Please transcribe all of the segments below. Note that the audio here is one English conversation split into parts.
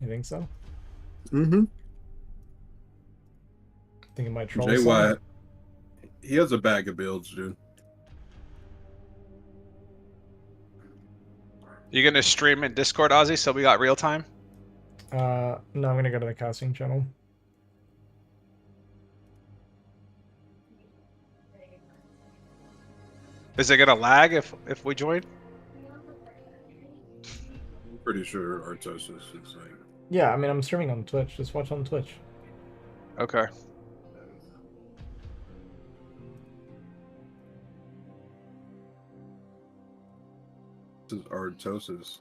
You think so? Mm-hmm. Think it might troll some? JY, he has a bag of builds, dude. You gonna stream in Discord, Ozzy, so we got real time? No, I'm gonna go to the casting channel. Is it gonna lag if we join? I'm pretty sure Artosis is like. Yeah, I mean, I'm streaming on Twitch. Just watch on Twitch. Okay. This is Artosis.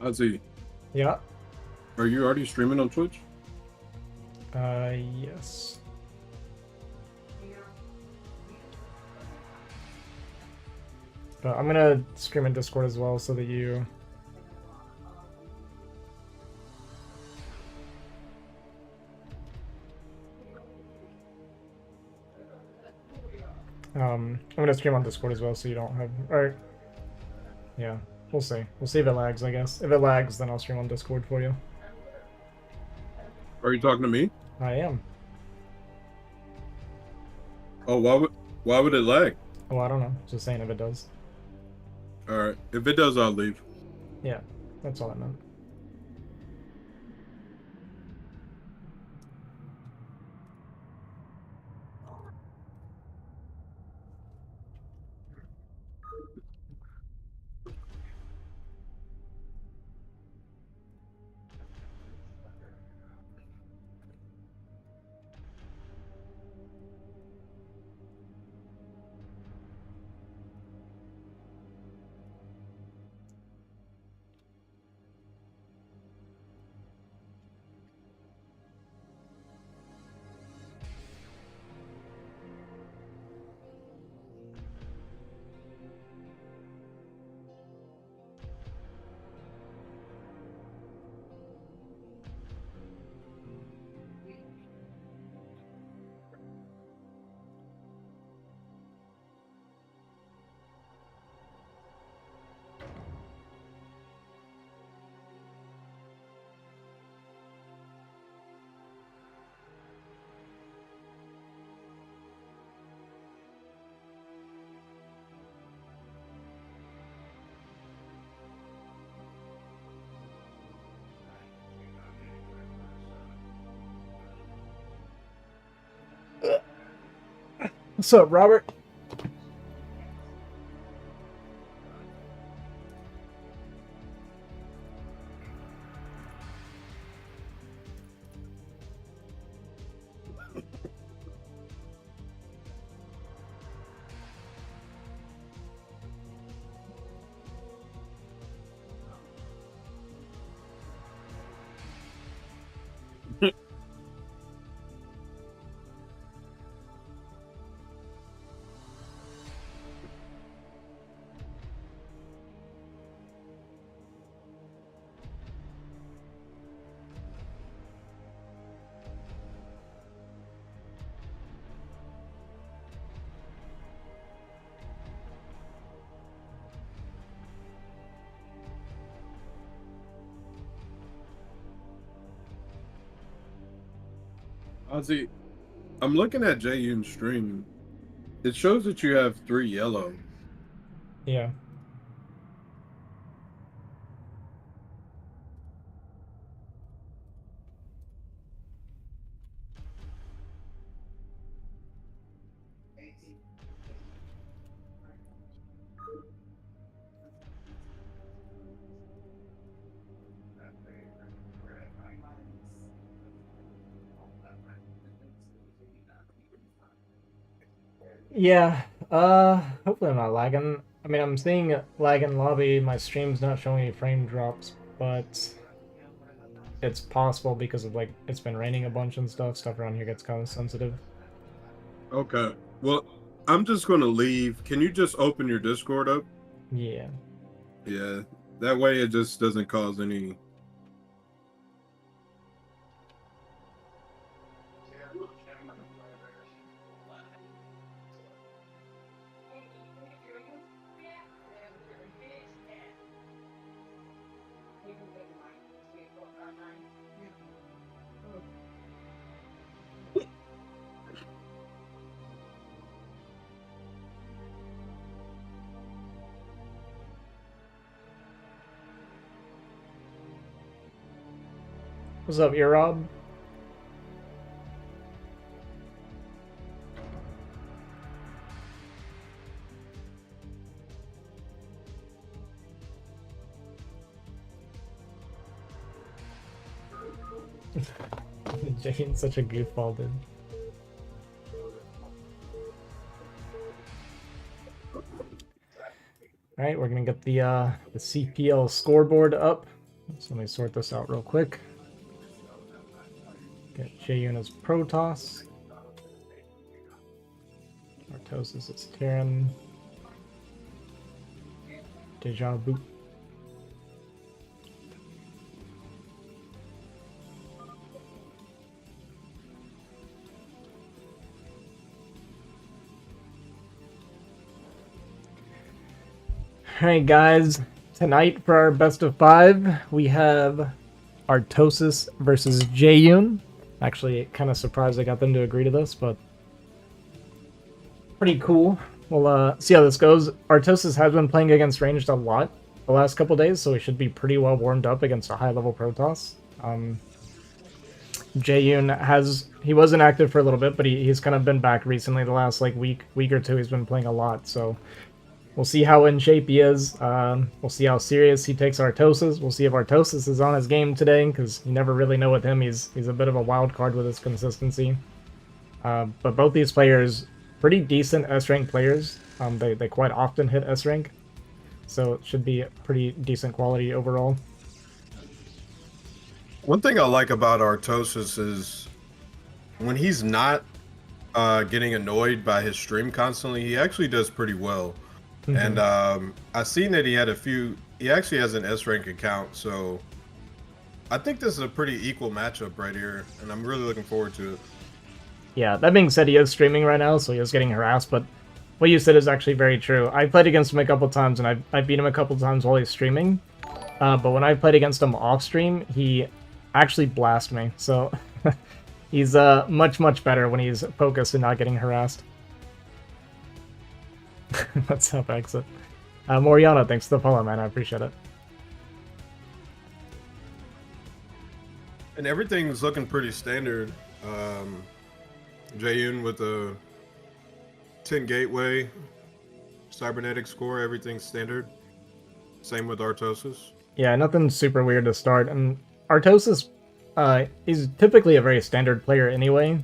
Ozzy, Yeah. are you already streaming on Twitch? Yes. But I'm gonna stream in Discord as well so that you. I'm gonna stream on Discord as well so you don't have. Alright. Yeah, we'll see. We'll see if it lags, I guess. If it lags, then I'll stream on Discord for you. Are you talking to me? I am. Oh, why would it lag? Oh, I don't know. Just saying if it does. All right, if it does, I'll leave. Yeah, that's all I meant. What's up, Robert? Ozzy, I'm looking at Jaeyun's stream. It shows that you have 3 yellow. Yeah. Yeah, hopefully I'm not lagging. I mean, I'm seeing lag in lobby. My stream's not showing any frame drops, but it's possible because of, like, it's been raining a bunch and stuff. Stuff around here gets kind of sensitive. Okay. Well, I'm just gonna leave. Can you just open your Discord up? Yeah. Yeah. That way it just doesn't cause any. What's up, Rob? Jane's such a goofball, dude. Alright, we're gonna get the CPL scoreboard up. So let me sort this out real quick. Get Jaeyun as Protoss. Artosis is Terran. Deja Vu. Alright guys, tonight for our best of 5, we have Artosis versus Jaeyun. Actually, kind of surprised I got them to agree to this, but pretty cool. We'll see how this goes. Artosis has been playing against ranged a lot the last couple days, so he should be pretty well warmed up against a high-level Protoss. Jaeyun he wasn't active for a little bit, but he's kind of been back recently. The last like week or two, he's been playing a lot, so we'll see how in shape he is. We'll see how serious he takes Artosis. We'll see if Artosis is on his game today, because you never really know with him. He's a bit of a wild card with his consistency. But both these players, pretty decent S-rank players. They quite often hit S-rank, so it should be pretty decent quality overall. One thing I like about Artosis is when he's not getting annoyed by his stream constantly, he actually does pretty well. And I've seen that he actually has an S-rank account, so I think this is a pretty equal matchup right here, and I'm really looking forward to it. Yeah, that being said, he is streaming right now, so he is getting harassed, but what you said is actually very true. I played against him a couple times, and I beat him a couple times while he's streaming, but when I played against him off-stream, he actually blasted me, so he's much better when he's focused and not getting harassed. Let's help exit. Moriana, thanks for the follow, man. I appreciate it. And everything's looking pretty standard. Jaeyun with a 10 gateway, cybernetic score, everything's standard. Same with Artosis. Yeah, nothing super weird to start. And Artosis, he's typically a very standard player anyway.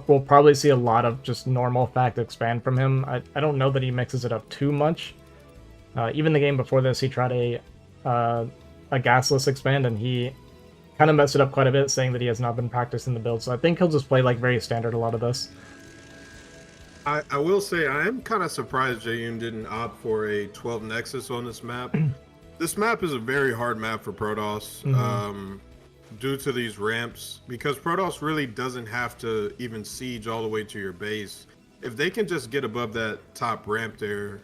We'll probably see a lot of just normal fact expand from him. I don't know that he mixes it up too much. Even the game before this, he tried a gasless expand, and he kind of messed it up quite a bit, saying that he has not been practicing the build. So I think he'll just play like very standard a lot of this. I will say I am kind of surprised Jaeyun didn't opt for a 12 Nexus on this map. This map is a very hard map for Protoss. Due to these ramps, because Protoss really doesn't have to even siege all the way to your base. If they can just get above that top ramp there,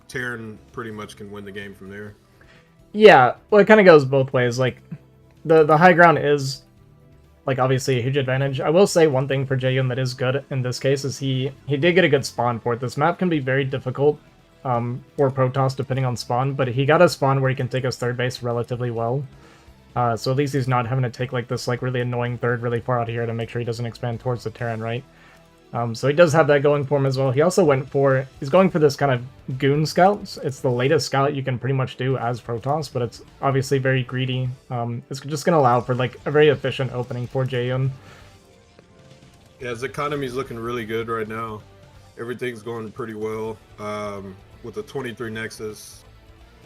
Terran pretty much can win the game from there. Yeah, well, it kind of goes both ways. Like, the high ground is, like, obviously a huge advantage. I will say one thing for Jaeyun that is good in this case is he did get a good spawn for it. This map can be very difficult for Protoss depending on spawn, but he got a spawn where he can take his third base relatively well. So at least he's not having to take like this like really annoying third really far out here to make sure he doesn't expand towards the Terran, right? So he does have that going for him as well. He also he's going for this kind of goon scout. It's the latest scout you can pretty much do as Protoss, but it's obviously very greedy. It's just going to allow for like a very efficient opening for Jaeyun. Yeah, his economy's looking really good right now. Everything's going pretty well. With the 23 Nexus,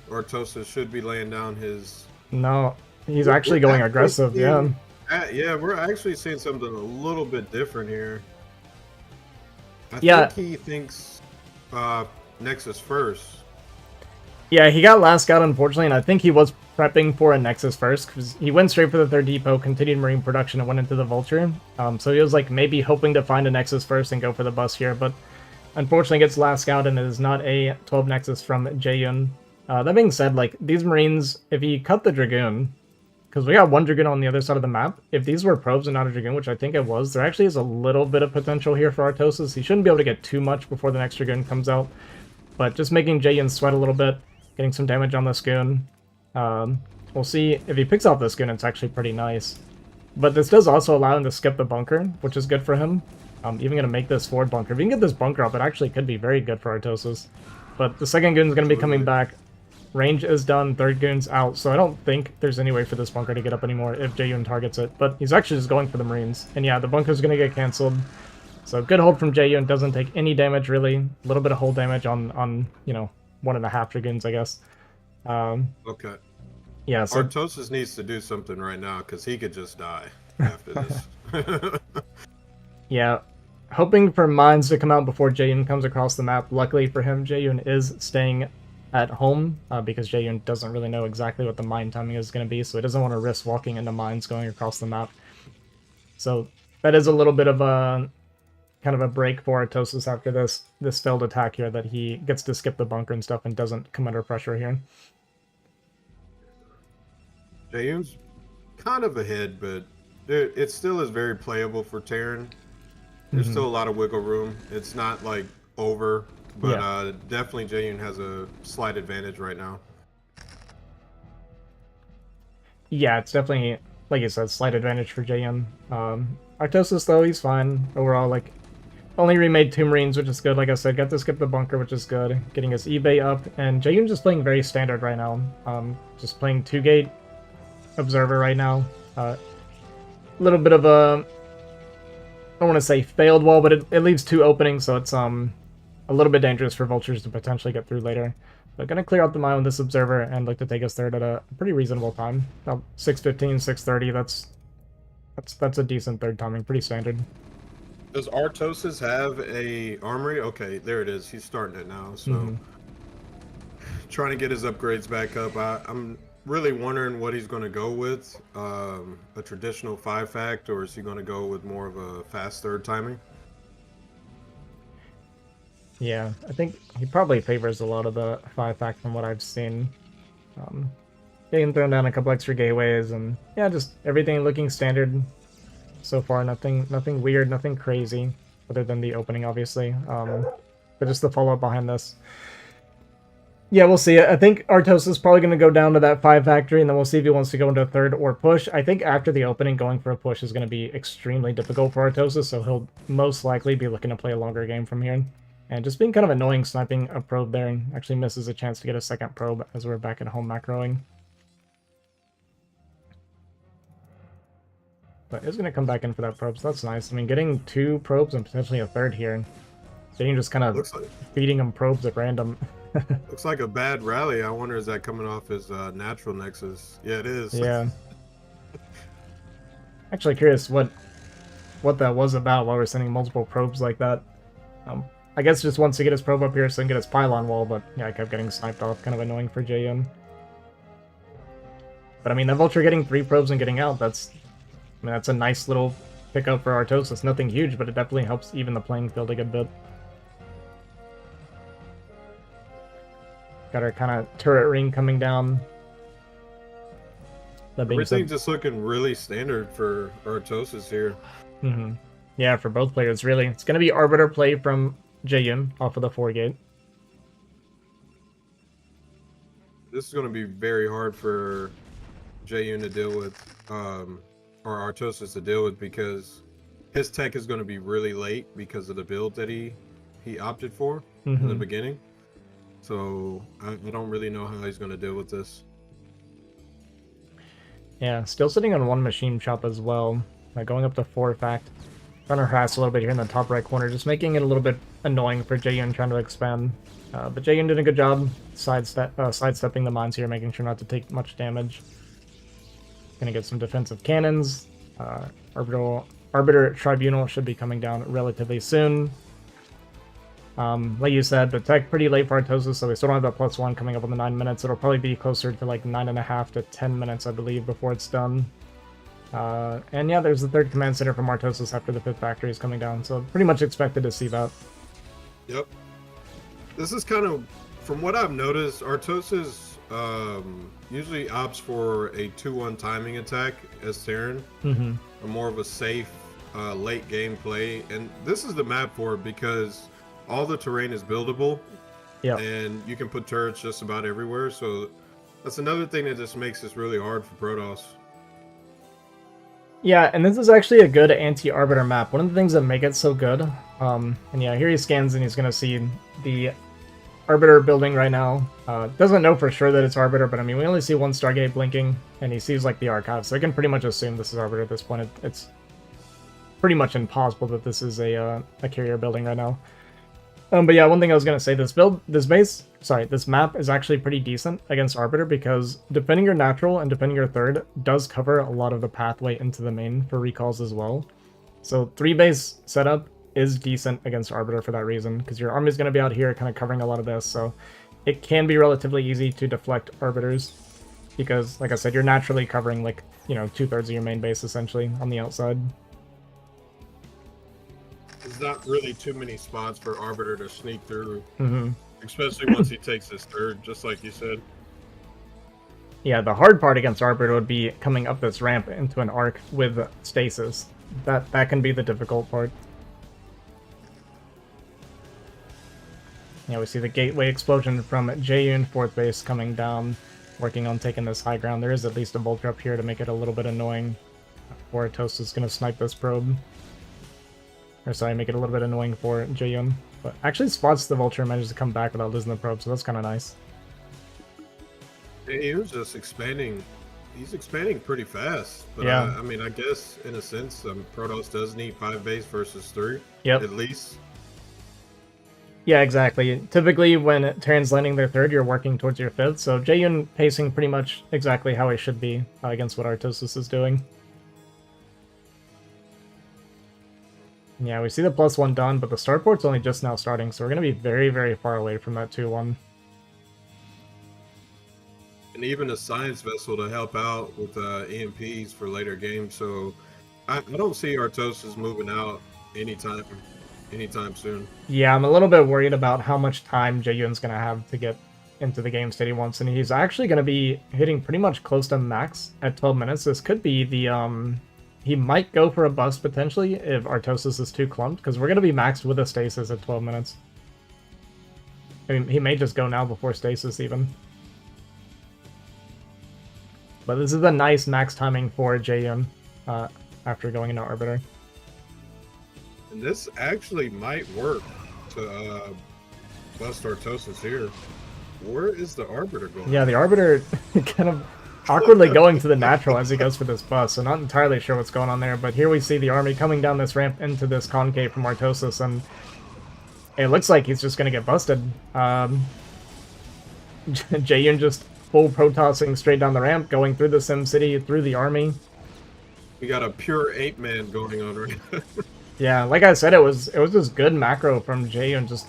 Artosis should be laying down his. No, he's We're actually going actually aggressive, yeah. seeing- yeah, we're actually seeing something a little bit different here. I Yeah. think he thinks Nexus first. Yeah, he got last scout, unfortunately, and I think he was prepping for a Nexus first, because he went straight for the third depot, continued Marine production, and went into the Vulture. So he was like maybe hoping to find a Nexus first and go for the bus here, but unfortunately gets last scout, and it is not a 12 Nexus from Jaeyun. That being said, like, these Marines, if he cut the Dragoon, because we got one Dragoon on the other side of the map, if these were probes and not a Dragoon, which I think it was, there actually is a little bit of potential here for Artosis. He shouldn't be able to get too much before the next Dragoon comes out, but just making Jaeyun sweat a little bit, getting some damage on this goon. We'll see if he picks off this goon, it's actually pretty nice. But this does also allow him to skip the bunker, which is good for him. Even going to make this forward bunker. If he can get this bunker up, it actually could be very good for Artosis. But the second goon is going to be coming back. Range is done, third goon's out, so I don't think there's any way for this bunker to get up anymore if Jaeyun targets it. But he's actually just going for the Marines. And yeah, the bunker's going to get cancelled. So good hold from Jaeyun, doesn't take any damage really. A little bit of hold damage on you know, 1.5 Dragoons, I guess. Okay. Yeah, so Artosis needs to do something right now because he could just die after this. yeah, hoping for mines to come out before Jaeyun comes across the map. Luckily for him, Jaeyun is staying at home because Jaeyun doesn't really know exactly what the mine timing is going to be, so he doesn't want to risk walking into mines going across the map. So that is a little bit of a kind of a break for Artosis after this failed attack here, that he gets to skip the bunker and stuff and doesn't come under pressure here. Jaeyun's kind of ahead, but it still is very playable for Terran. There's still a lot of wiggle room. It's not like over, but definitely Jaeyun has a slight advantage right now. Yeah, it's definitely, like you said, slight advantage for Jaeyun. Artosis, though, he's fine overall. Like, only remade 2 Marines, which is good. Like I said, got to skip the bunker, which is good. Getting his eBay up, and Jaeyun just playing very standard right now. Just playing 2-gate Observer right now. A little bit of a, I don't want to say failed wall, but it leaves 2 openings, so it's a little bit dangerous for Vultures to potentially get through later. But gonna clear out the mine with this Observer and look to take us third at a pretty reasonable time. About 6:15, 6:30. That's a decent third timing, pretty standard. Does Artosis have a armory? Okay, there it is. He's starting it now. So trying to get his upgrades back up. I'm really wondering what he's going to go with. A traditional 5-fact, or is he going to go with more of a fast third timing? Yeah, I think he probably favors a lot of the 5-fact from what I've seen. Getting thrown down a couple extra gateways, and yeah, just everything looking standard so far. Nothing weird, nothing crazy, other than the opening, obviously. But just the follow-up behind this. Yeah, we'll see. I think Artosis is probably going to go down to that 5 factory, and then we'll see if he wants to go into a third or push. I think after the opening, going for a push is going to be extremely difficult for Artosis, so he'll most likely be looking to play a longer game from here. And just being kind of annoying sniping a probe there, and actually misses a chance to get a second probe as we're back at home macroing. But it's going to come back in for that probe, so that's nice. I mean, getting 2 probes and potentially a third here. Getting just kind of feeding him probes at random. Looks like a bad rally. I wonder, is that coming off his natural Nexus? Yeah, it is. Yeah. Actually curious what that was about while we're sending multiple probes like that. I guess just wants to get his probe up here so he can get his pylon wall, but yeah, I kept getting sniped off. Kind of annoying for Jaeyun. But I mean, the Vulture getting 3 probes and getting out, that's a nice little pickup for Artosis. Nothing huge, but it definitely helps even the playing field a good bit. Got our kind of turret ring coming down. Everything's just looking really standard for Artosis here. Yeah, for both players, really. It's going to be Arbiter play from Jaeyun off of the 4-gate. This is going to be very hard for Jaeyun to deal with, or Artosis to deal with, because his tech is going to be really late because of the build that he opted for in the beginning. So I don't really know how he's going to deal with this. Yeah, still sitting on 1 machine shop as well. Going up to 4 fact. trying to harass a little bit here in the top right corner, just making it a little bit annoying for Jaeyun trying to expand. But Jaeyun did a good job sidestepping the mines here, making sure not to take much damage. Gonna get some defensive cannons. Arbiter Tribunal should be coming down relatively soon. Like you said, the tech pretty late for Artosis, so we still don't have that +1 coming up on the 9 minutes. It'll probably be closer to like 9.5 to 10 minutes, I believe, before it's done. And yeah, there's the 3rd command center from Artosis after the 5th factory is coming down, so pretty much expected to see that. Yep. This is kind of, from what I've noticed, Artosis usually opts for a 2-1 timing attack as Terran, or more of a safe late game play. And this is the map for it because all the terrain is buildable, and you can put turrets just about everywhere. So that's another thing that just makes this really hard for Protoss. Yeah, and this is actually a good anti-Arbiter map. One of the things that make it so good, and yeah, here he scans and he's going to see the Arbiter building right now. Doesn't know for sure that it's Arbiter, but I mean, we only see one Stargate blinking, and he sees like the archive, so I can pretty much assume this is Arbiter at this point. It's pretty much impossible that this is a carrier building right now. But yeah, one thing I was gonna say, this map is actually pretty decent against Arbiter because defending your natural and defending your 3rd does cover a lot of the pathway into the main for recalls as well. So 3-base setup is decent against Arbiter for that reason, because your army is going to be out here kind of covering a lot of this, so it can be relatively easy to deflect Arbiters, because, like I said, you're naturally covering, like, you know, 2/3 of your main base, essentially, on the outside. There's not really too many spots for Arbiter to sneak through, especially once he takes his 3rd, just like you said. Yeah, the hard part against Arbiter would be coming up this ramp into an arc with stasis. That can be the difficult part. Yeah, we see the gateway explosion from Jaeyun 4th base coming down, working on taking this high ground. There is at least a Vulture up here to make it a little bit annoying. Artosis is going to snipe this probe. Or sorry, make it a little bit annoying for Jaeyun. But actually spots the Vulture and manages to come back without losing the probe, so that's kind of nice. Jaeyun's just expanding. He's expanding pretty fast. But yeah. I mean, I guess, in a sense, Protoss does need 5 base versus 3, at least. Yeah, exactly. Typically, when Terran's landing their 3rd, you're working towards your 5th, so Jaeyun pacing pretty much exactly how he should be against what Artosis is doing. Yeah, we see the +1 done, but the starport's only just now starting, so we're going to be very, very far away from that 2-1. And even a science vessel to help out with EMPs for later games, so I don't see Artosis moving out anytime soon. Yeah, I'm a little bit worried about how much time Jaeyun's going to have to get into the game state he wants, and he's actually going to be hitting pretty much close to max at 12 minutes. This could be the, he might go for a bust potentially if Artosis is too clumped, because we're going to be maxed with a stasis at 12 minutes. I mean, he may just go now before stasis even. But this is a nice max timing for Jaeyun after going into Arbiter. And this actually might work to bust Artosis here. Where is the Arbiter going? Yeah, the Arbiter kind of awkwardly going to the natural as he goes for this bust, so not entirely sure what's going on there, but here we see the army coming down this ramp into this concave from Artosis, and it looks like he's just going to get busted. Jaeyun just full Protossing straight down the ramp, going through the Sim City, through the army. We got a pure 8-man going on right now. Yeah, like I said, it was just good macro from Jaeyun, just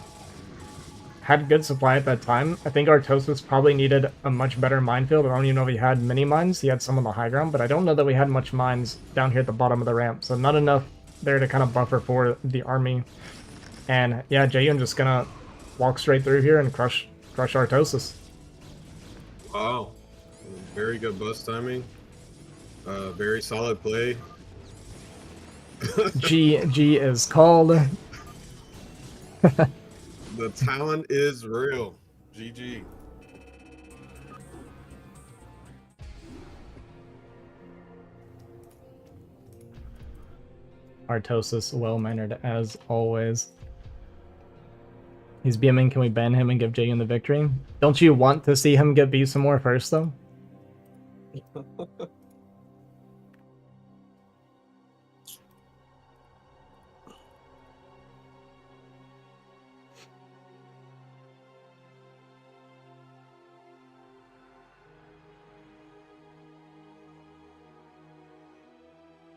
had good supply at that time. I think Artosis probably needed a much better minefield. I don't even know if he had mini mines. He had some on the high ground, but I don't know that we had much mines down here at the bottom of the ramp, so not enough there to kind of buffer for the army. And yeah, Jaeyun just gonna walk straight through here and crush Artosis. Wow, very good bust timing. Very solid play. G is called. The talent is real. GG. Artosis, well-mannered as always. He's BMing, can we ban him and give Jaeyun the victory? Don't you want to see him get B some more first, though?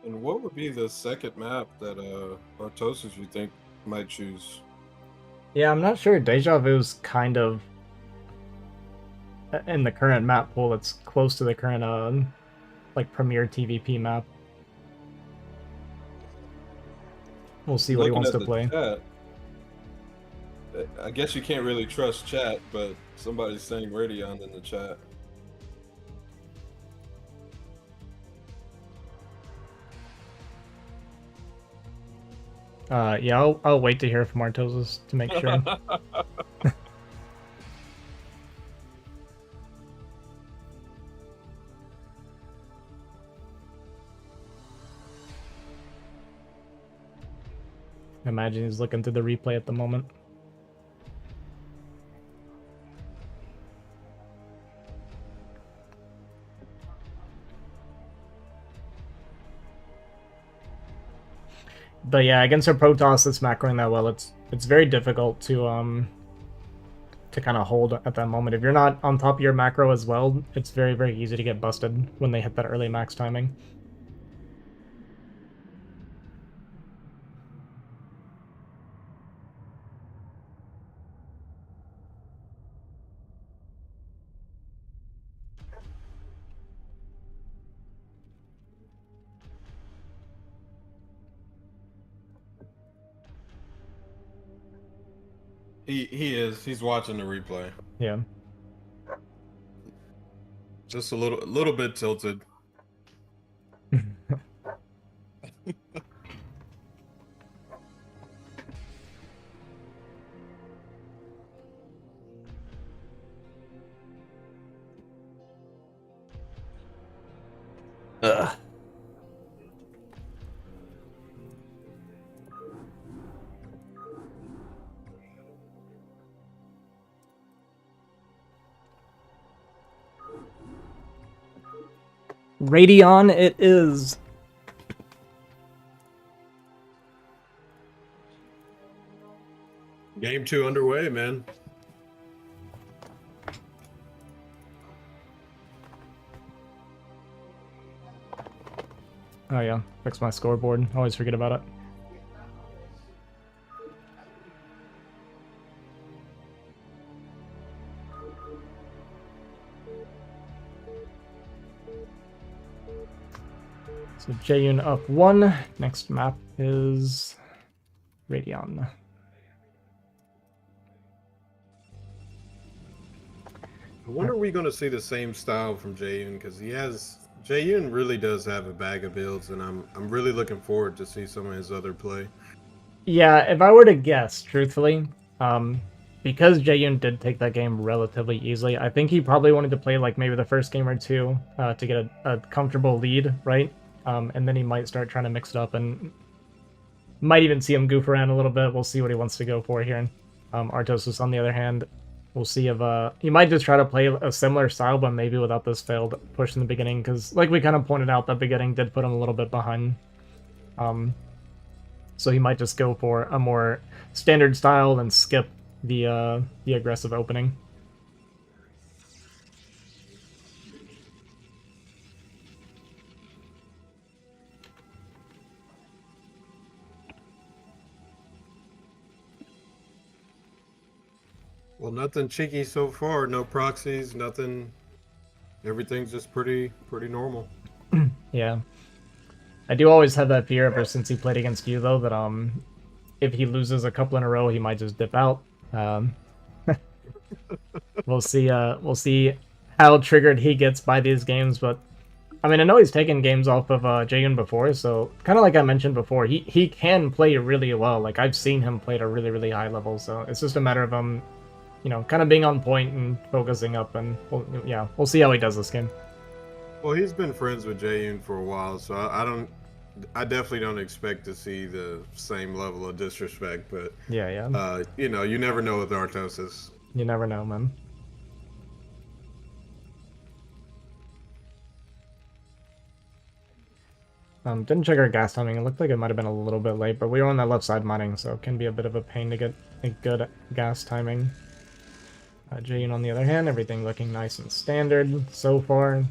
And what would be the second map that Artosis you think might choose? Yeah, I'm not sure. Deja Vu's kind of in the current map pool. It's close to the current like premier TVP map. We'll see what he Looking wants at to the play. chat, I guess you can't really trust chat, but somebody's saying Radeon in the chat. Yeah, I'll wait to hear from Artosis to make sure. I imagine he's looking through the replay at the moment. But yeah, against a Protoss that's macroing that well, it's very difficult to kind of hold at that moment. If you're not on top of your macro as well, it's very easy to get busted when they hit that early max timing. He is. He's watching the replay. Yeah. Just a little bit tilted. Ugh. Radeon it is. Game 2 underway, man. Oh yeah, fix my scoreboard. Always forget about it. So Jaeyun up 1. Next map is Radeon. I wonder are we going to see the same style from Jaeyun, because Jaeyun really does have a bag of builds, and I'm really looking forward to see some of his other play. Yeah, if I were to guess, truthfully, because Jaeyun did take that game relatively easily, I think he probably wanted to play like maybe the first game or two to get a comfortable lead, right? And then he might start trying to mix it up and might even see him goof around a little bit. We'll see what he wants to go for here. Artosis, on the other hand, we'll see if he might just try to play a similar style, but maybe without this failed push in the beginning, because like we kind of pointed out, that beginning did put him a little bit behind. So he might just go for a more standard style and skip the aggressive opening. Well, nothing cheeky so far. No proxies, nothing. Everything's just pretty normal. Yeah. I do always have that fear ever since he played against you, though, that if he loses a couple in a row, he might just dip out. We'll see how triggered he gets by these games, but I mean, I know he's taken games off of Jaeyun before, so kind of like I mentioned before, he can play really well. Like, I've seen him play at a really high level, so it's just a matter of you know, kind of being on point and focusing up, and we'll see how he does this game. Well, he's been friends with Jaeyun for a while, so I definitely don't expect to see the same level of disrespect. But yeah. You know, you never know with Artosis. You never know, man. Didn't check our gas timing. It looked like it might have been a little bit late, but we were on that left side mining, so it can be a bit of a pain to get a good gas timing. Jaeyun, on the other hand, everything looking nice and standard so far.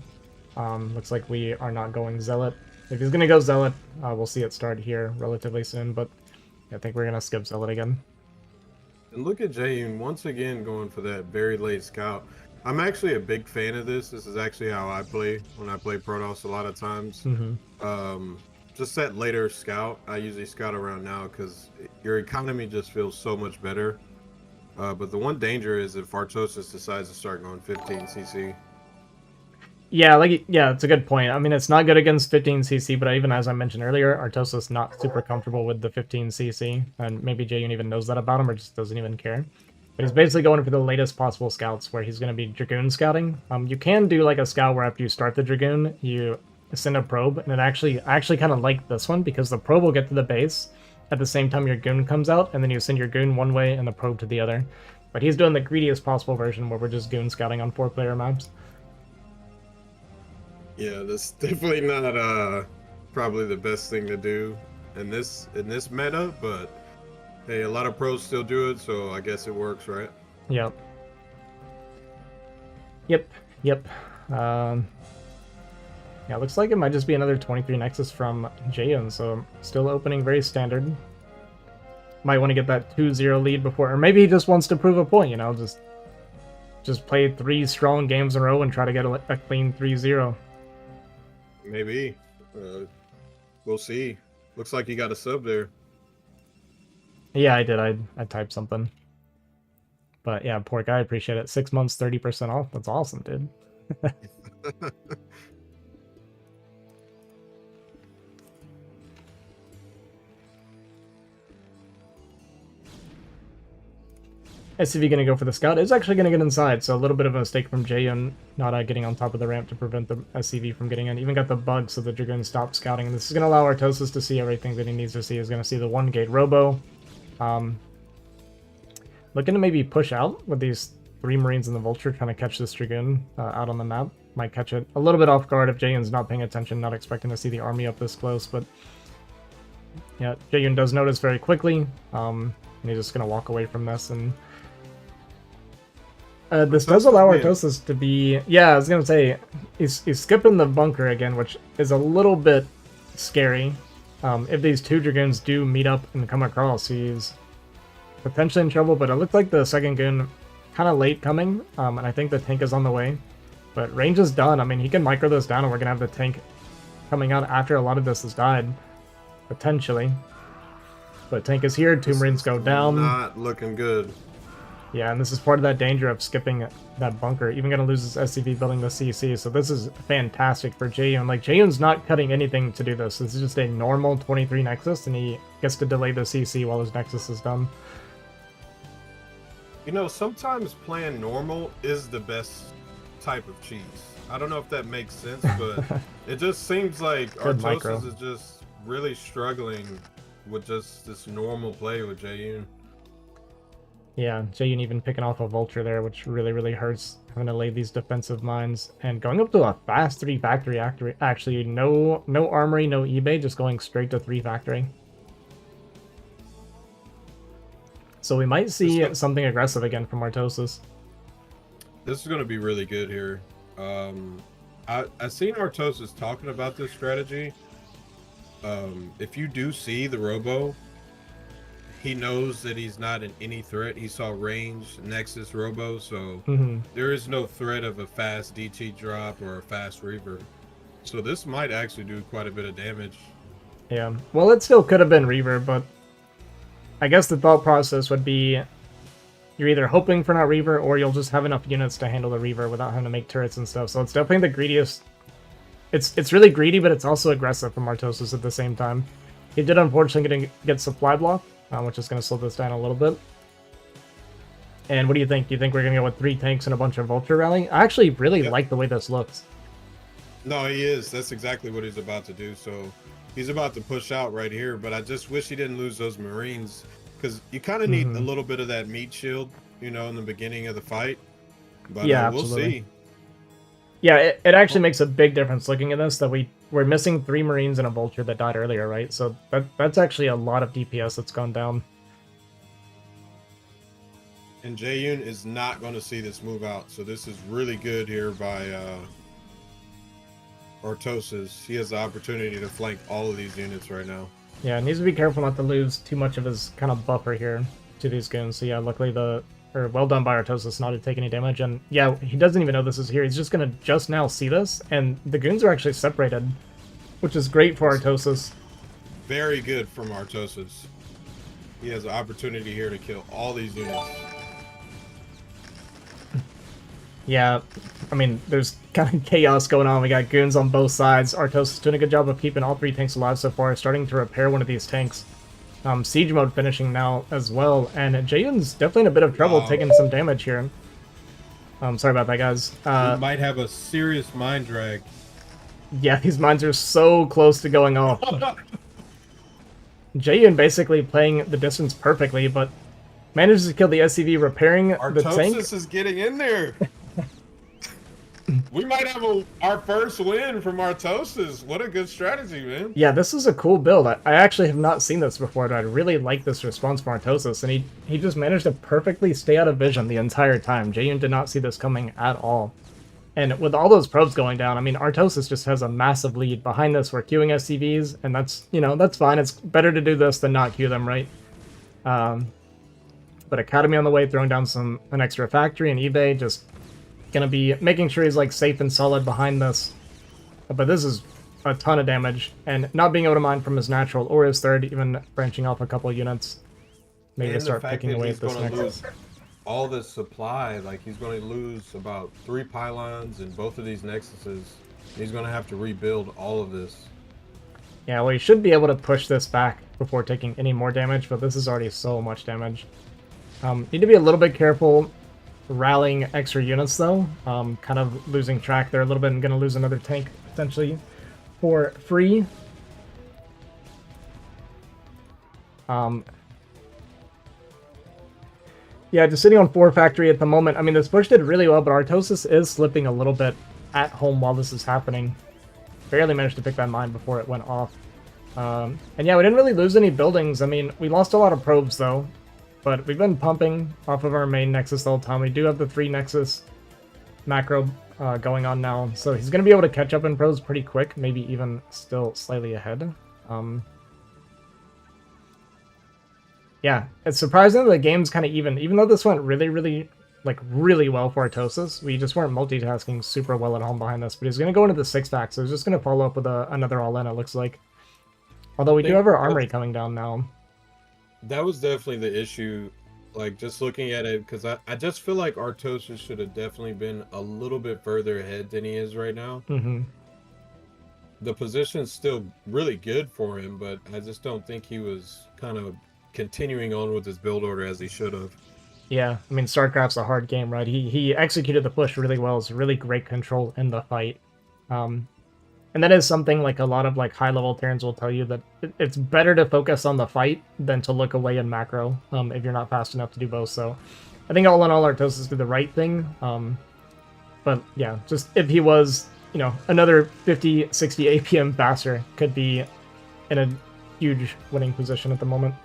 Looks like we are not going Zealot If he's gonna go Zealot, we'll see it start here relatively soon, but I think we're gonna skip Zealot again. And look at Jaeyun once again going for that very late scout. I'm actually a big fan of this. This is actually how I play when I play Protoss a lot of times. Just that later scout. I usually scout around now because your economy just feels so much better. But the one danger is if Artosis decides to start going 15cc. Yeah, it's a good point. I mean, it's not good against 15cc, but even as I mentioned earlier, Artosis not super comfortable with the 15cc, and maybe Jaeyun even knows that about him or just doesn't even care. But he's basically going for the latest possible scouts where he's going to be Dragoon scouting. You can do like a scout where after you start the Dragoon, you send a probe, and I actually kind of like this one because the probe will get to the base at the same time your Goon comes out, and then you send your Goon one way and the probe to the other. But he's doing the greediest possible version where we're just Goon scouting on 4-player maps. Yeah, that's definitely not probably the best thing to do in this meta, but hey, a lot of pros still do it, so I guess it works, right? Yep. Yeah, looks like it might just be another 23 Nexus from Jaeyun, so still opening very standard. Might want to get that 2-0 lead before, or maybe he just wants to prove a point, you know, just play 3 strong games in a row and try to get a clean 3-0. Maybe. We'll see. Looks like you got a sub there. Yeah, I did. I typed something. But yeah, poor guy, appreciate it. 6 months, 30% off. That's awesome, dude. SCV gonna go for the scout. It's actually gonna get inside, so a little bit of a mistake from Jaeyun not getting on top of the ramp to prevent the SCV from getting in. Even got the bug so the Dragoon stopped scouting. And this is gonna allow Artosis to see everything that he needs to see. He's gonna see the 1-gate Robo. Looking to maybe push out with these 3 Marines and the Vulture, trying to catch this Dragoon out on the map. Might catch it a little bit off guard if Jaeyun's not paying attention, not expecting to see the army up this close, but yeah, Jaeyun does notice very quickly, and he's just gonna walk away from this. And this does allow Artosis to be... Yeah, I was going to say, he's skipping the bunker again, which is a little bit scary. If these 2 Dragoons do meet up and come across, he's potentially in trouble, but it looked like the second Goon kind of late coming, and I think the tank is on the way. But range is done. I mean, he can micro this down, and we're going to have the tank coming out after a lot of this has died, potentially. But tank is here, 2 Marines go down. Not looking good. Yeah, and this is part of that danger of skipping that bunker. Even going to lose his SCV building the CC, so this is fantastic for Jaeyun. Like, Jaeyun's not cutting anything to do this. This is just a normal 23 Nexus, and he gets to delay the CC while his Nexus is done. You know, sometimes playing normal is the best type of cheese. I don't know if that makes sense, but it just seems like Artosis is just really struggling with just this normal play with Jaeyun. Yeah, Jaeyun even picking off a Vulture there, which really hurts, having to lay these defensive mines. And going up to a fast 3 factory, actually no armory, no eBay, just going straight to 3 factory. So we might see something aggressive again from Artosis. This is going to be really good here. I've seen Artosis talking about this strategy. If you do see the Robo, he knows that he's not in any threat. He saw range, Nexus, Robo, so there is no threat of a fast DT drop or a fast Reaver. So this might actually do quite a bit of damage. Yeah, well, it still could have been Reaver, but I guess the thought process would be you're either hoping for not Reaver or you'll just have enough units to handle the Reaver without having to make turrets and stuff. So it's definitely the greediest. It's really greedy, but it's also aggressive from Artosis at the same time. He did unfortunately get supply block, which is going to slow this down a little bit. And what do you think? Do you think we're going to go with 3 tanks and a bunch of Vulture rally? I actually really like the way this looks. No, he is. That's exactly what he's about to do. So he's about to push out right here, but I just wish he didn't lose those Marines, because you kind of need a little bit of that meat shield, you know, in the beginning of the fight. But yeah, we'll see. Yeah, it actually makes a big difference looking at this, that we're missing 3 Marines and a Vulture that died earlier, right? So that's actually a lot of DPS that's gone down. And Jaeyun is not going to see this move out, so this is really good here by Artosis, he has the opportunity to flank all of these units right now. Yeah, needs to be careful not to lose too much of his kind of buffer here to these goons. So yeah, luckily well done by Artosis not to take any damage. And yeah, he doesn't even know this is here. He's just gonna just now see this, and the goons are actually separated, which is great for Artosis. Very good from Artosis. He has an opportunity here to kill all these units. Yeah, I mean, there's kind of chaos going on. We got goons on both sides. Artosis doing a good job of keeping all 3 tanks alive so far, starting to repair one of these tanks. Siege mode finishing now as well, and Jaeyun's definitely in a bit of trouble taking some damage here. Sorry about that, guys. We might have a serious mine drag. Yeah, these mines are so close to going off. Jaeyun basically playing the distance perfectly, but manages to kill the SCV, repairing the tank. Artosis is getting in there. We might have our first win from Artosis. What a good strategy, man. Yeah, this is a cool build. I actually have not seen this before, but I really like this response from Artosis, and he just managed to perfectly stay out of vision the entire time. Jaeyun did not see this coming at all. And with all those probes going down, I mean, Artosis just has a massive lead. Behind this, we're queuing SCVs, and that's, you know, that's fine. It's better to do this than not queue them, right? But Academy on the way, throwing down an extra factory, and eBay just gonna be making sure he's like safe and solid behind this. But this is a ton of damage, and not being able to mine from his natural or his third, even branching off a couple of units, maybe to start picking away at this nexus. All this supply, like he's going to lose about 3 pylons in both of these nexuses. He's going to have to rebuild all of this. Yeah, well, he should be able to push this back before taking any more damage, but this is already so much damage. Need to be a little bit careful rallying extra units, though. Kind of losing track there a little bit and going to lose another tank, potentially, for free. Yeah, just sitting on 4 factory at the moment. I mean, this push did really well, but Artosis is slipping a little bit at home while this is happening. Barely managed to pick that mine before it went off. And yeah, we didn't really lose any buildings. I mean, we lost a lot of probes, though. But we've been pumping off of our main nexus the whole time. We do have the 3 nexus macro going on now. So he's going to be able to catch up in probes pretty quick. Maybe even still slightly ahead. Yeah, it's surprising that the game's kind of even though this went really well for Artosis. We just weren't multitasking super well at home behind this, but he's going to go into the 6-fac, so he's just going to follow up with another all-in, it looks like. Although we do have our armory coming down now. That was definitely the issue, like, just looking at it, because I just feel like Artosis should have definitely been a little bit further ahead than he is right now. Mm-hmm. The position's still really good for him, but I just don't think he was kind of continuing on with his build order as he should have. Yeah, I mean, StarCraft's a hard game, right? He executed the push really well. It's really great control in the fight. And that is something like a lot of like high-level Terrans will tell you, that it's better to focus on the fight than to look away in macro if you're not fast enough to do both. So I think all in all, Artosis did the right thing. But yeah, just if he was, you know, another 50, 60 APM faster, could be in a huge winning position at the moment.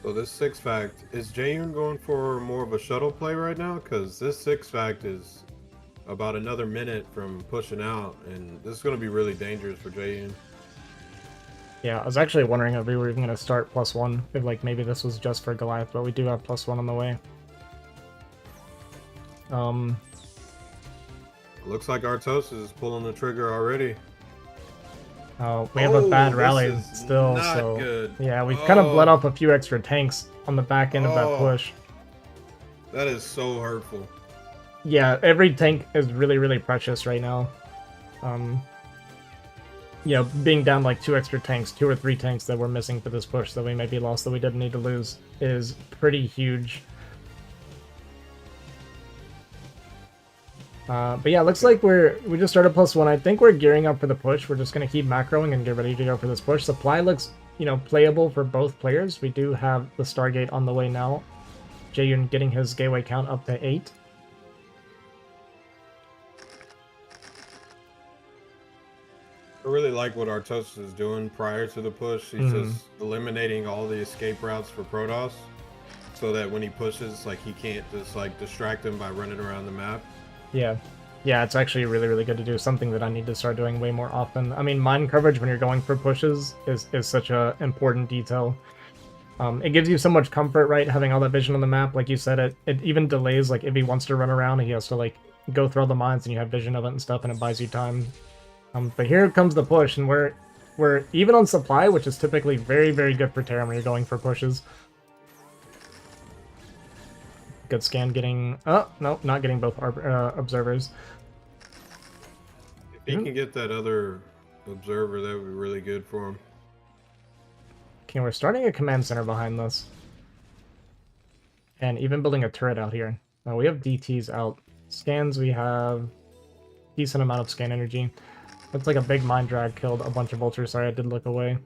So this 6-fac, is Jaeyun going for more of a shuttle play right now? Because this 6-fac is about another minute from pushing out, and this is going to be really dangerous for Jaeyun. Yeah, I was actually wondering if we were even going to start +1, if like maybe this was just for Goliath, but we do have +1 on the way. Looks like Artosis is pulling the trigger already. We have a bad rally still, so good. Yeah, we've kind of bled off a few extra tanks on the back end of that push. That is so hurtful. Yeah, every tank is really precious right now. You know, being down like 2 extra tanks, 2 or 3 tanks that we're missing for this push that we maybe lost that we didn't need to lose is pretty huge. But yeah, looks like we just started +1. I think we're gearing up for the push. We're just going to keep macroing and get ready to go for this push. Supply looks, you know, playable for both players. We do have the Stargate on the way now. Jaeyun getting his gateway count up to 8. I really like what Artosis is doing prior to the push. He's just eliminating all the escape routes for Protoss, so that when he pushes, like, he can't just like distract him by running around the map. Yeah, Yeah, it's actually really, really good to do. Something that I need to start doing way more often. I mean, mine coverage when you're going for pushes is such a important detail. It gives you so much comfort, right? Having all that vision on the map. Like you said, it even delays, like, if he wants to run around and he has to, like, go through all the mines and you have vision of it and stuff, and it buys you time. But here comes the push, and we're even on supply, which is typically very, very good for Terran when you're going for pushes. Good scan getting... Oh, no, not getting both observers. If he can get that other observer, that would be really good for him. Okay, we're starting a command center behind this. And even building a turret out here. We have DTs out. Scans, we have decent amount of scan energy. That's like a big mind drag, killed a bunch of vultures. Sorry, I did look away.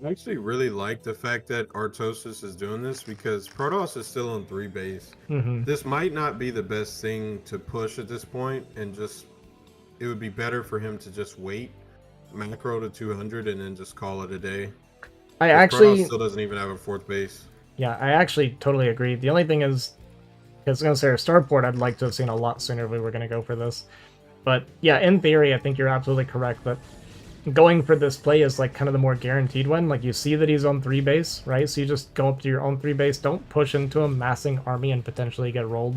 I actually really like the fact that Artosis is doing this because Protoss is still on 3 base. This might not be the best thing to push at this point, and just it would be better for him to just wait macro to 200 and then just call it a day. Protoss still doesn't even have a 4th base. Yeah, I actually totally agree. The only thing is, I was going to say our starport I'd like to have seen a lot sooner if we were going to go for this. But yeah, in theory, I think you're absolutely correct that going for this play is like kind of the more guaranteed one. Like you see that he's on 3 base, right? So you just go up to your own 3 base, don't push into him, massing army and potentially get rolled.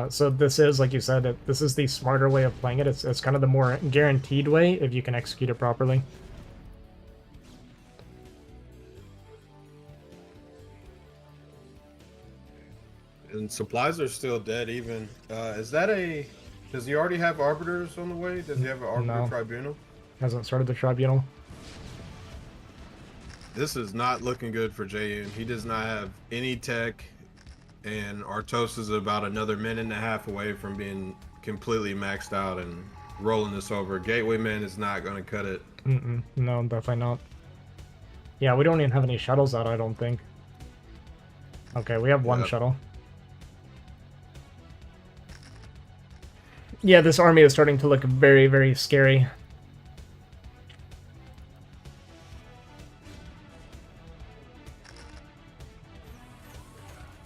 So this is, like you said, this is the smarter way of playing it. It's kind of the more guaranteed way if you can execute it properly. And supplies are still dead even. Is that a... Does he already have arbiters on the way? Does he have an arbiter tribunal? Hasn't started the tribunal. This is not looking good for Jaeyun. He does not have any tech, and Artosis is about another minute and a half away from being completely maxed out and rolling this over. Gateway Man is not going to cut it. No, definitely not. Yeah, we don't even have any shuttles out, I don't think. Okay, we have one shuttle. Yeah, this army is starting to look very, very scary.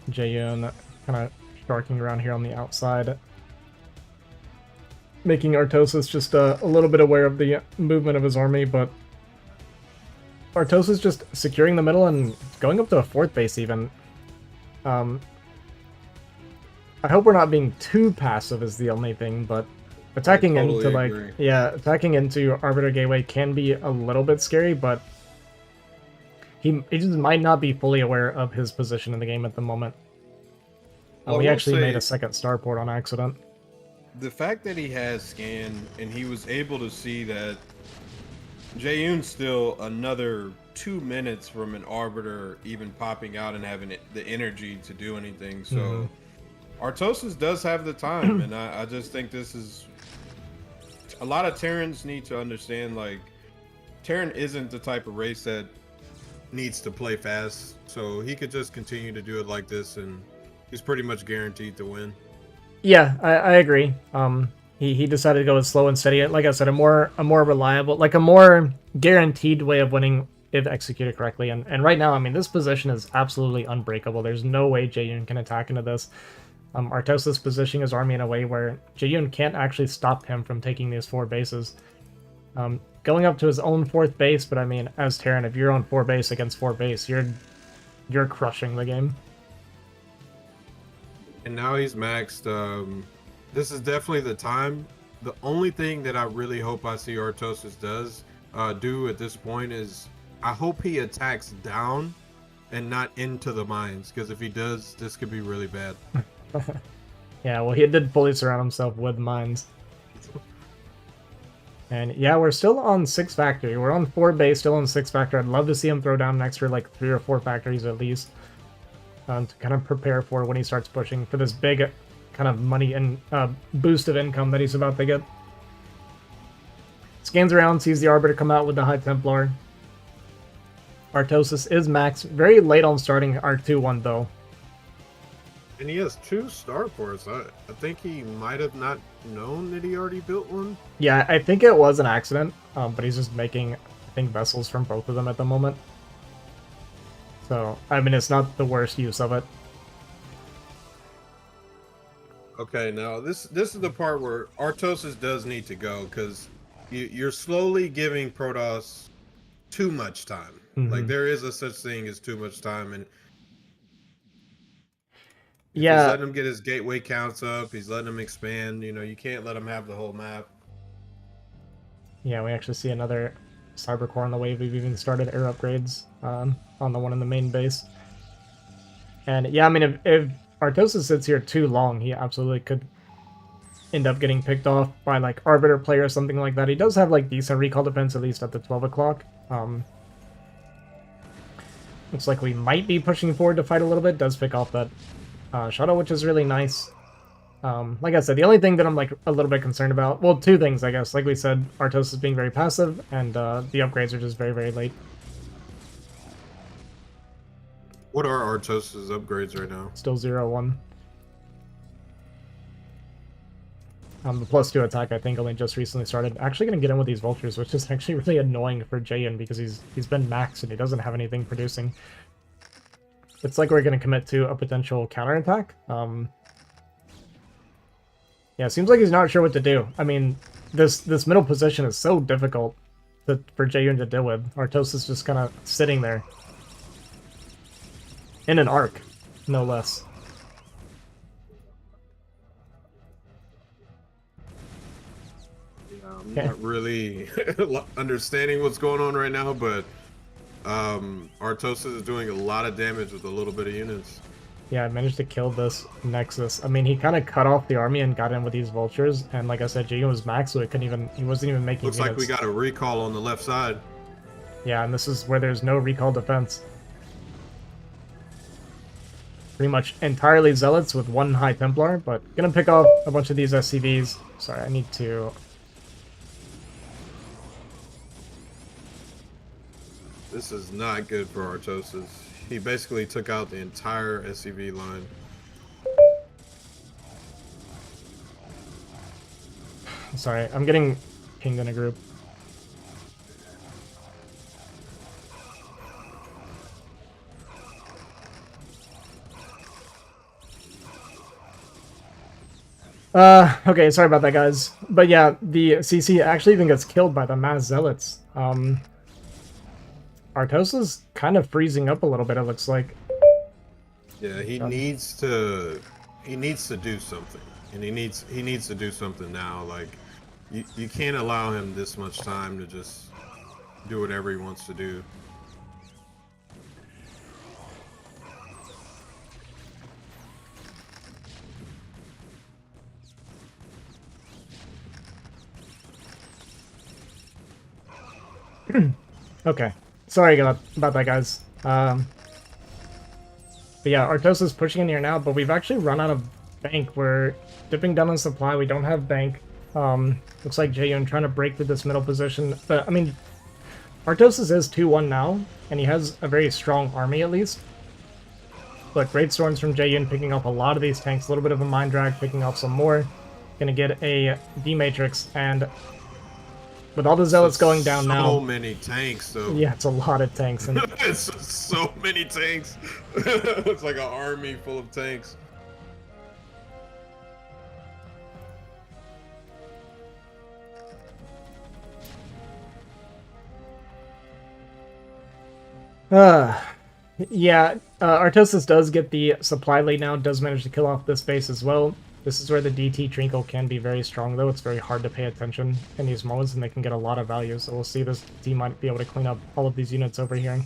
Jaeyun kind of sharking around here on the outside. Making Artosis just a little bit aware of the movement of his army, but Artosis just securing the middle and going up to a 4th base even. I hope we're not being too passive is the only thing, but attacking into attacking into Arbiter Gateway can be a little bit scary, but he just might not be fully aware of his position in the game at the moment. We actually made a 2nd starport on accident. The fact that he has scan and he was able to see that Jaeyun's still another 2 minutes from an arbiter even popping out and having the energy to do anything, so Artosis does have the time, and I just think this is... A lot of Terrans need to understand, like, Terran isn't the type of race that needs to play fast, so he could just continue to do it like this, and he's pretty much guaranteed to win. Yeah, I agree. He decided to go with slow and steady. Like I said, a more reliable, like a more guaranteed way of winning if executed correctly. And right now, I mean, this position is absolutely unbreakable. There's no way Jaeyun can attack into this. Artosis positioning his army in a way where Jaeyun can't actually stop him from taking these 4 bases. Going up to his own 4th base, but I mean, as Terran, if you're on 4 base against 4 base, you're crushing the game. And now he's maxed. This is definitely the time. The only thing that I really hope I see Artosis do at this point is I hope he attacks down and not into the mines, because if he does, this could be really bad. Yeah, well, he did fully surround himself with mines. And yeah, we're still on 6 factory. We're on 4 base, still on 6 factory. I'd love to see him throw down an extra like 3 or 4 factories at least, to kind of prepare for when he starts pushing for this big kind of money and boost of income that he's about to get. Scans around, sees the Arbiter come out with the High Templar. Artosis is maxed. Very late on starting R2-1 though. And he has 2 starports. I think he might have not known that he already built one. Yeah, I think it was an accident, but he's just making, I think, vessels from both of them at the moment. So, I mean, it's not the worst use of it. Okay, now this is the part where Artosis does need to go because you're slowly giving Protoss too much time. Like there is a such thing as too much time, and if he's Yeah, letting him get his gateway counts up, he's letting him expand. You know, you can't let him have the whole map. yeah, we actually see another Cybercore on the way. We've even started air upgrades on the one in the main base. And yeah, I mean, if Artosis sits here too long, he absolutely could end up getting picked off by like Arbiter play or something like that. He does have like decent recall defense, at least at the 12 o'clock. Looks like we might be pushing forward to fight a little bit. Does pick off that shuttle, which is really nice. Like I said, the only thing that I'm like a little bit concerned about, well, two things, I guess. Like we said, Artosis being very passive, and the upgrades are just very, very late. What are Artosis' upgrades right now? Still 0-1. The +2 attack, I think, only just recently started. Actually going to get in with these vultures, which is actually really annoying for Jaeyun because he's been maxed and he doesn't have anything producing. It's like we're going to commit to a potential counterattack. Yeah, it seems like he's not sure what to do. I mean, this middle position is so difficult for Jaeyun to deal with. Artosis is just kind of sitting there. In an arc, no less. I'm not really understanding what's going on right now, but Artosis is doing a lot of damage with a little bit of units. Yeah, I managed to kill this Nexus. I mean, he kind of cut off the army and got in with these vultures, and like I said, Jaeyun was max, so he wasn't even making Looks units. like we got a recall on the left side. Yeah, and this is where there's no recall defense. Pretty much entirely Zealots with one High Templar, but gonna pick off a bunch of these SCVs. Sorry, I need to... This is not good for Artosis. He basically took out the entire SCV line. Sorry, I'm getting pinged in a group. Okay, sorry about that, guys. But yeah, the CC actually even gets killed by the mass zealots. Artosis kind of freezing up a little bit, it looks like. Yeah, he needs to do something. And he needs to do something now. Like you can't allow him this much time to just do whatever he wants to do. Okay. Sorry about that, guys. But yeah, Artosis pushing in here now, but we've actually run out of bank. We're dipping down on supply. We don't have bank. Looks like Jaeyun trying to break through this middle position. But, I mean, Artosis is 2-1 now, and he has a very strong army at least. But great storms from Jaeyun, picking off a lot of these tanks. A little bit of a mind drag, picking off some more. Gonna get a D-Matrix, and with all the Zealots going down now... So many tanks, though. Yeah, it's a lot of tanks. And it's so many tanks. It's like an army full of tanks. Yeah, Artosis does get the supply late now, does manage to kill off this base as well. This is where the DT Trinkle can be very strong, though. It's very hard to pay attention in these moments, and they can get a lot of value. So we'll see this team might be able to clean up all of these units over here.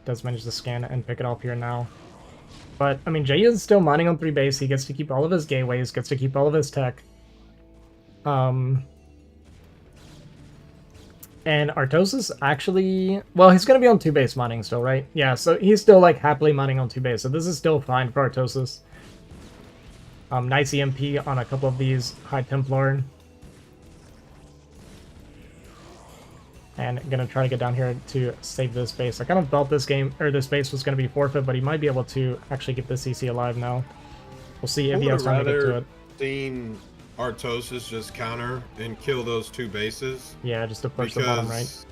Does manage to scan and pick it off here now. But, I mean, Jay is still mining on 3 base. He gets to keep all of his gateways, gets to keep all of his tech. And Artosis actually... Well, he's going to be on 2 base mining still, right? Yeah, so he's still, like, happily mining on 2 base. So this is still fine for Artosis. Nice EMP on a couple of these High Templar. And going to try to get down here to save this base. I kind of felt this base was going to be forfeit, but he might be able to actually get the CC alive now. We'll see if he has time to get to it. Seen Artosis just counter and kill those 2 bases. Yeah, just to push the bottom right.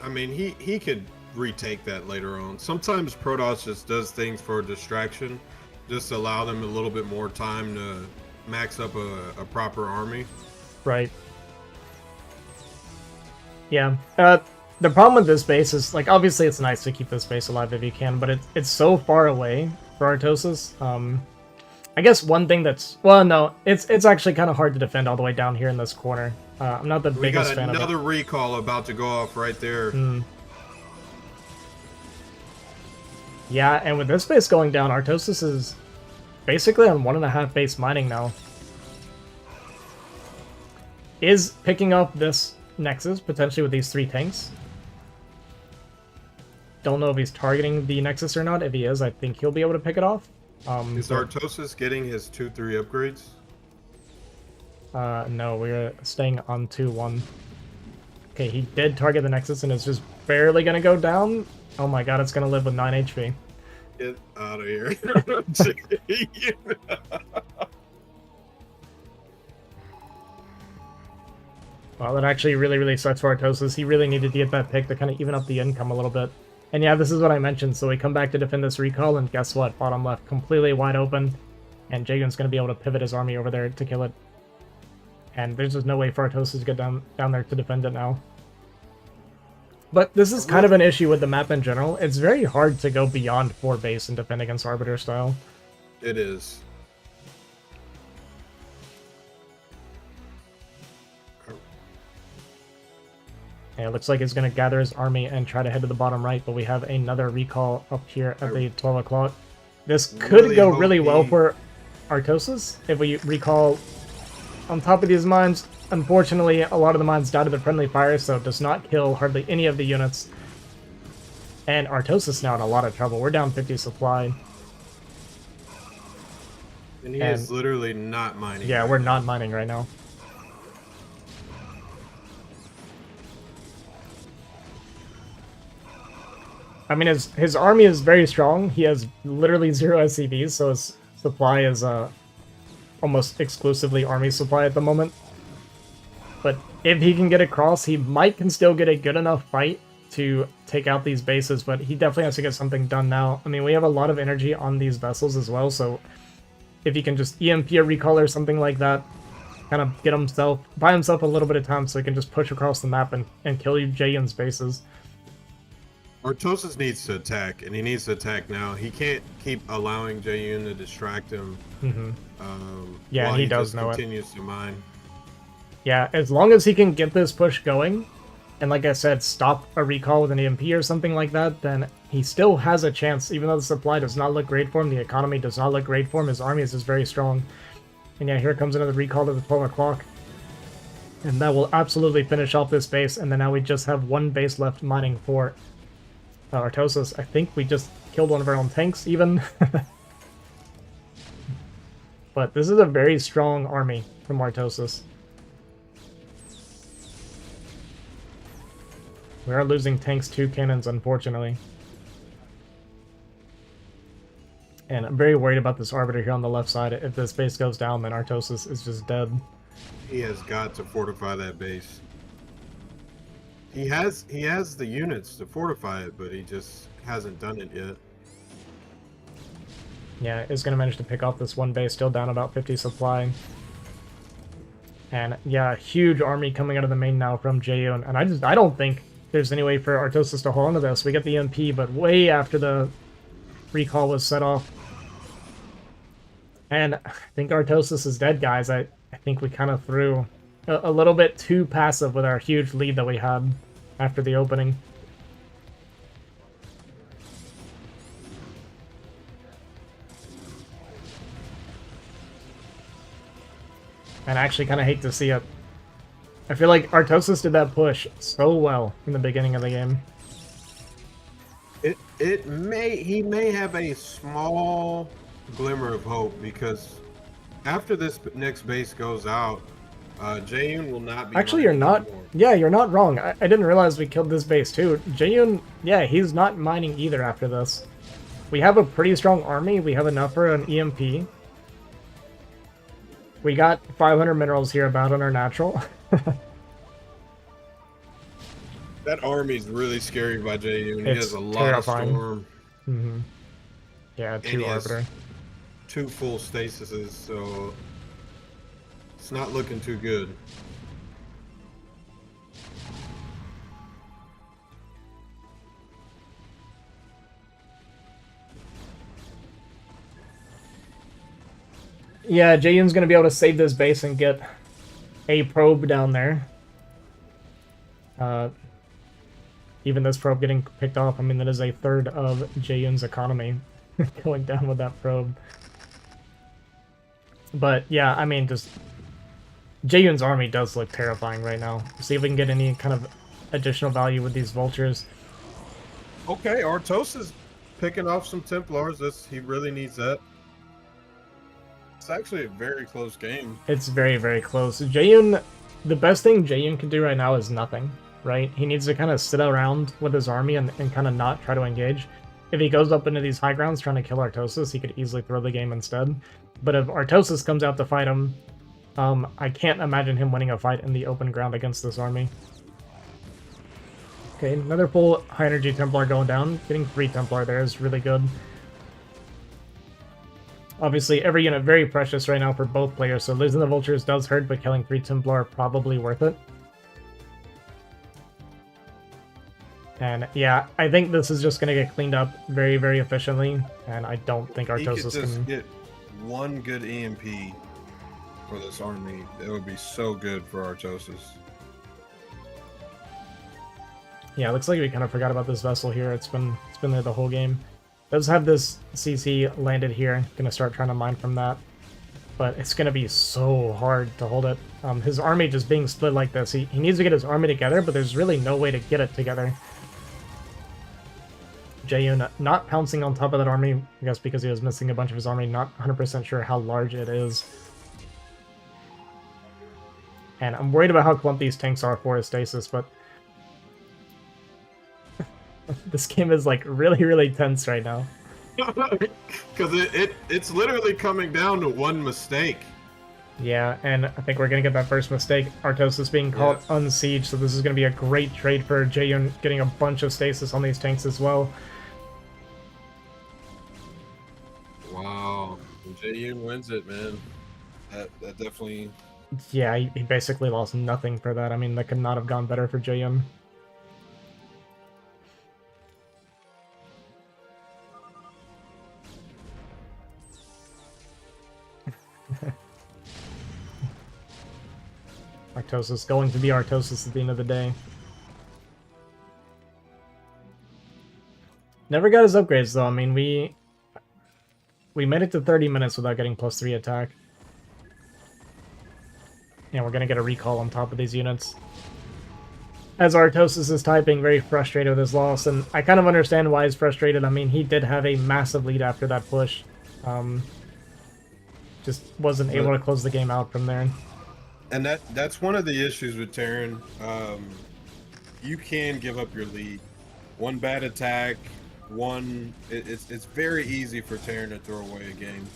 I mean, he could retake that later on. Sometimes Protoss just does things for distraction, just to allow them a little bit more time to max up a proper army. Right. Yeah. The problem with this base is, like, obviously it's nice to keep this base alive if you can, but it's so far away for Artosis. I guess one thing that's... Well, no, it's actually kind of hard to defend all the way down here in this corner. I'm not the biggest fan of it. We got another recall about to go off right there. Yeah, and with this base going down, Artosis is basically on 1.5 base mining now. Is picking up this Nexus, potentially with these 3 tanks. Don't know if he's targeting the Nexus or not. If he is, I think he'll be able to pick it off. Is Artosis getting his 2-3 upgrades? No, we're staying on 2-1. Okay, he did target the Nexus and is just barely gonna go down. Oh my god, it's gonna live with 9 HP. Get out of here. Well, that actually really sucks for Artosis. He really needed to get that pick to kind of even up the income a little bit. And yeah, this is what I mentioned. So we come back to defend this recall, and guess what? Bottom left, completely wide open. And Jaeyun's going to be able to pivot his army over there to kill it. And there's just no way for Artosis to get down there to defend it now. But this is kind of an issue with the map in general. It's very hard to go beyond 4 base and defend against Arbiter style. It is. Yeah, it looks like he's going to gather his army and try to head to the bottom right, but we have another recall up here at the 12 o'clock. This could go really well for Artosis if we recall on top of these mines. Unfortunately, a lot of the mines died to the friendly fire, so it does not kill hardly any of the units. And Artosis now in a lot of trouble. We're down 50 supply. And he is literally not mining. Yeah, we're not mining right now. I mean, his army is very strong. He has literally 0 SCVs, so his supply is almost exclusively army supply at the moment. But if he can get across, he can still get a good enough fight to take out these bases, but he definitely has to get something done now. I mean, we have a lot of energy on these vessels as well, so if he can just EMP a recall or something like that, kind of get buy himself a little bit of time so he can just push across the map and kill Jaeyun's bases. Artosis needs to attack, and he needs to attack now. He can't keep allowing Jaeyun to distract him. Yeah, he does know it. Continues to mine. Yeah, as long as he can get this push going, and like I said, stop a recall with an EMP or something like that, then he still has a chance. Even though the supply does not look great for him, the economy does not look great for him, his army is just very strong. And yeah, here comes another recall to the 12 o'clock. And that will absolutely finish off this base, and then now we just have 1 base left mining for Artosis. I think we just killed one of our own tanks, even. But this is a very strong army from Artosis. We are losing tanks 2 cannons, unfortunately. And I'm very worried about this Arbiter here on the left side. If this base goes down, then Artosis is just dead. He has got to fortify that base. He has the units to fortify it, but he just hasn't done it yet. Yeah, is going to manage to pick off this 1 base, still down about 50 supply. And yeah, huge army coming out of the main now from Jaeyun. And I don't think there's any way for Artosis to hold on to this. We get the MP, but way after the recall was set off. And I think Artosis is dead, guys. I think we kind of threw a little bit too passive with our huge lead that we had after the opening. And I actually kind of hate to see it. I feel like Artosis did that push so well in the beginning of the game. He may have a small glimmer of hope, because after this next base goes out, Jaeyun will not be. Actually, you're not. Anymore. Yeah, you're not wrong. I didn't realize we killed this base too. Jaeyun, yeah, he's not mining either after this. We have a pretty strong army. We have enough for an EMP. We got 500 minerals here about on our natural. That army's really scary by Jaeyun. He It's has a lot terrifying. of storm. Mm-hmm. Yeah, And 2 he has Arbiter. 2 full stasises, so it's not looking too good. Yeah, Jaeyun's gonna be able to save this base and get a probe down there. Even this probe getting picked off, I mean, that is a third of Jaeyun's economy going down with that probe. But yeah, I mean, just Jaeyun's army does look terrifying right now. See if we can get any kind of additional value with these vultures. Okay, Artosis picking off some Templars. He really needs that. It's actually a very close game. It's very, very close. Jaeyun, the best thing Jaeyun can do right now is nothing, right? He needs to kind of sit around with his army and kind of not try to engage. If he goes up into these high grounds trying to kill Artosis, he could easily throw the game instead. But if Artosis comes out to fight him, I can't imagine him winning a fight in the open ground against this army. Okay, another full high energy Templar going down. Getting 3 Templar there is really good. Obviously, every unit very precious right now for both players, so losing the Vultures does hurt, but killing 3 Templar probably worth it. And yeah, I think this is just going to get cleaned up very, very efficiently, and I don't think Artosis He could just can... get one good EMP for this army. It would be so good for Artosis. Yeah, looks like we kind of forgot about this vessel here. It's been there the whole game. Does have this CC landed here. Gonna start trying to mine from that. But it's gonna be so hard to hold it. His army just being split like this. He needs to get his army together, but there's really no way to get it together. Jaeyun not pouncing on top of that army, I guess because he was missing a bunch of his army. Not 100% sure how large it is. And I'm worried about how clumped these tanks are for his stasis, but this game is like really, really tense right now. Because it's literally coming down to one mistake. Yeah, and I think we're going to get that first mistake. Artosis being caught unsieged, so this is going to be a great trade for Jaeyun getting a bunch of stasis on these tanks as well. Wow. Jaeyun wins it, man. That definitely... Yeah, he basically lost nothing for that. I mean, that could not have gone better for Jaeyun. Artosis going to be Artosis at the end of the day. Never got his upgrades though. I mean, we made it to 30 minutes without getting +3 attack. And we're gonna get a recall on top of these units. As Artosis is typing, very frustrated with his loss, and I kind of understand why he's frustrated. I mean, he did have a massive lead after that push. Just wasn't able to close the game out from there. And that's one of the issues with Terran. You can give up your lead. One bad attack, it's very easy for Terran to throw away a game.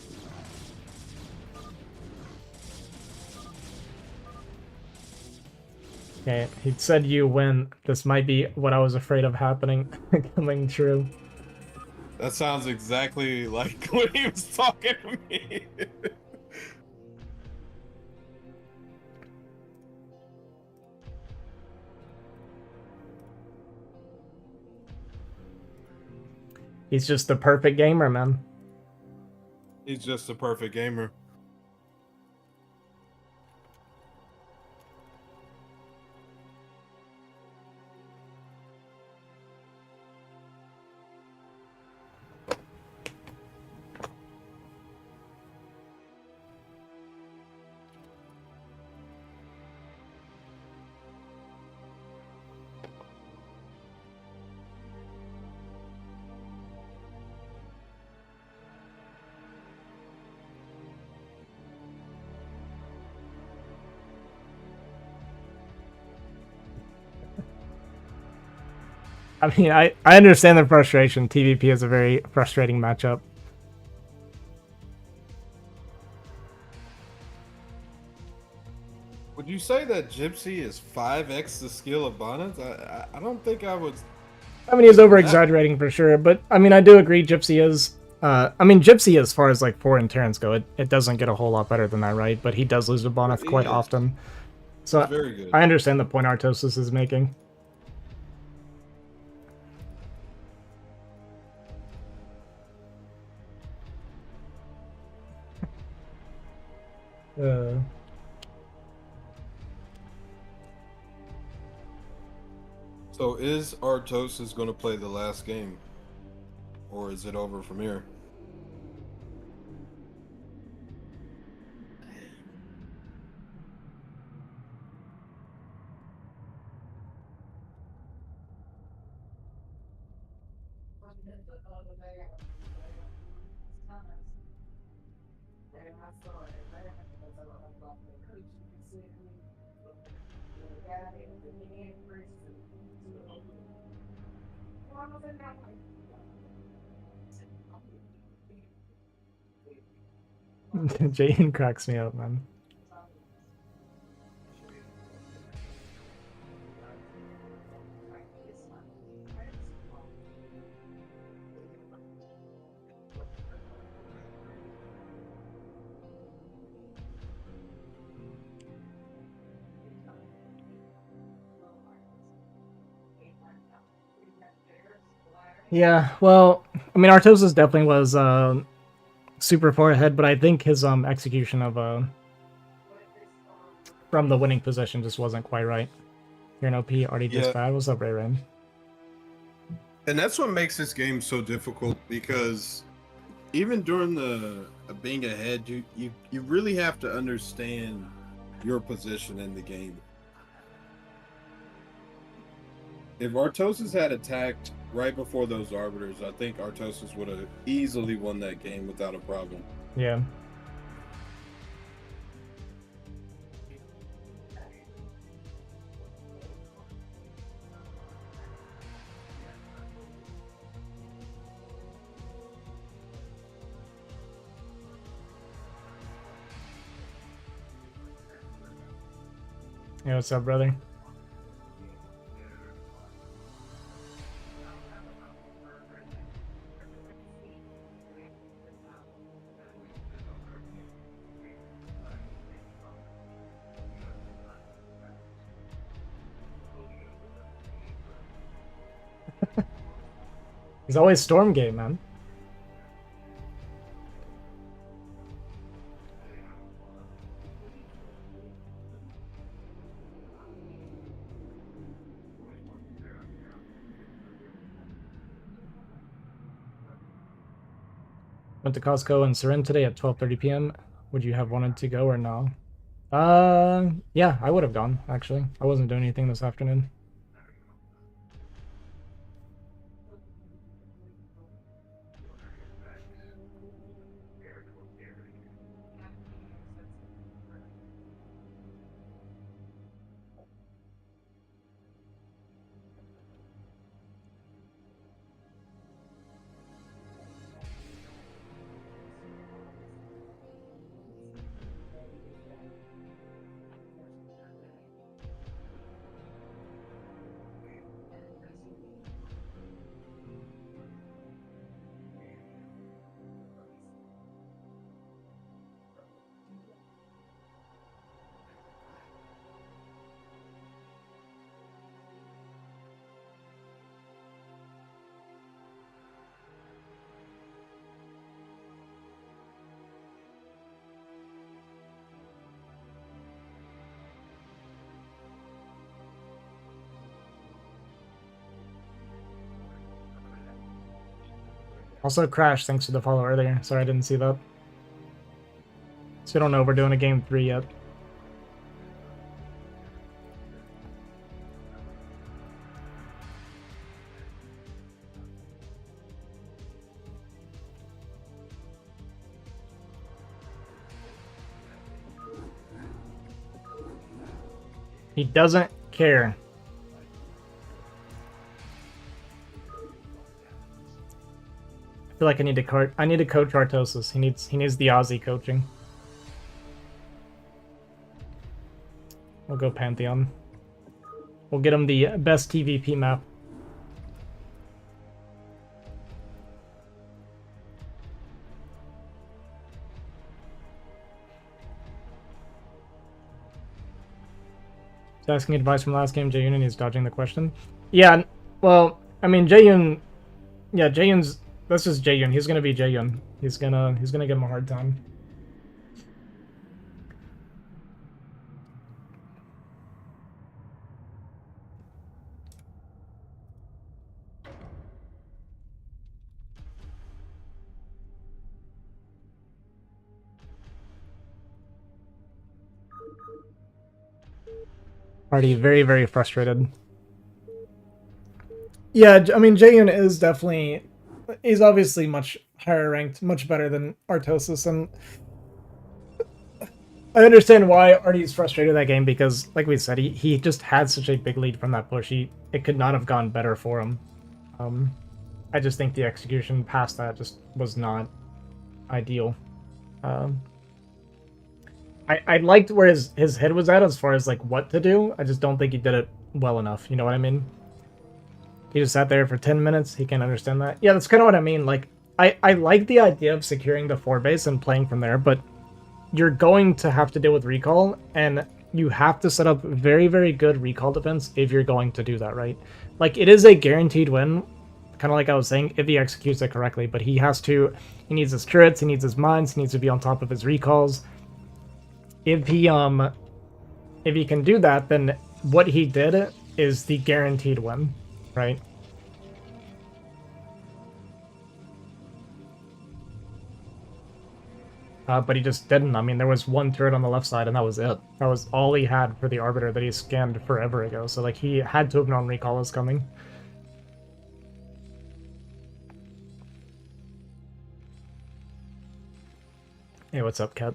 Okay, he said you win. This might be what I was afraid of happening, coming true. That sounds exactly like when he was talking to me. He's just the perfect gamer, man. He's just a perfect gamer. I mean, I understand the frustration. TVP is a very frustrating matchup. Would you say say that Gypsy is 5x the skill of Bonnet? I don't think I would. I mean, he's over-exaggerating for sure, but I mean, I do agree Gypsy is... I mean, Gypsy, as far as like Four and Terrence go, it doesn't get a whole lot better than that, right? But he does lose to Bonnet quite often. So very good. I understand the point Artosis is making. So is Artosis going to play the last game? Or is it over from here? Jaeyun cracks me up, man. Yeah, well, I mean, Artosis definitely was super far ahead, but I think his execution of from the winning position just wasn't quite right. You're an OP, already just bad. What's up, Ray Rain? And that's what makes this game so difficult, because even during the being ahead, you really have to understand your position in the game. If Artosis had attacked right before those arbiters, I think Artosis would have easily won that game without a problem. Yeah. Hey, what's up, brother? He's always Stormgate, man. Went to Costco and Seren today at 12:30 p.m. Would you have wanted to go or no? Yeah, I would have gone, actually. I wasn't doing anything this afternoon. Also, Crash, thanks for the follow earlier. Sorry I didn't see that. So we don't know if we're doing a game 3 yet. He doesn't care. I feel like I need to coach Artosis. He needs the Aussie coaching. We'll go Pantheon. We'll get him the best TVP map. He's asking advice from last game, Jaeyun, and he's dodging the question. Yeah, well, I mean, Jaeyun... Yeah, Jaeyun's... That's just Jaeyun. He's gonna be Jaeyun. He's gonna give him a hard time. Already very, very frustrated. Yeah, I mean, Jaeyun is definitely... He's obviously much higher ranked, much better than Artosis, and I understand why Artie's frustrated that game, because, like we said, he just had such a big lead from that push. It could not have gone better for him. I just think the execution past that just was not ideal. I liked where his head was at as far as, like, what to do. I just don't think he did it well enough, you know what I mean? He just sat there for 10 minutes. He can't understand that. Yeah, that's kind of what I mean. Like, I like the idea of securing the 4 base and playing from there, but you're going to have to deal with recall, and you have to set up very, very good recall defense if you're going to do that, right? Like, it is a guaranteed win, kind of like I was saying, if he executes it correctly, but he needs his turrets, he needs his mines, he needs to be on top of his recalls. If he can do that, then what he did is the guaranteed win, right? But he just didn't. I mean, there was one turret on the left side, and that was it. That was all he had for the Arbiter that he scanned forever ago. So, like, he had to have known recall was coming. Hey, what's up, Cat?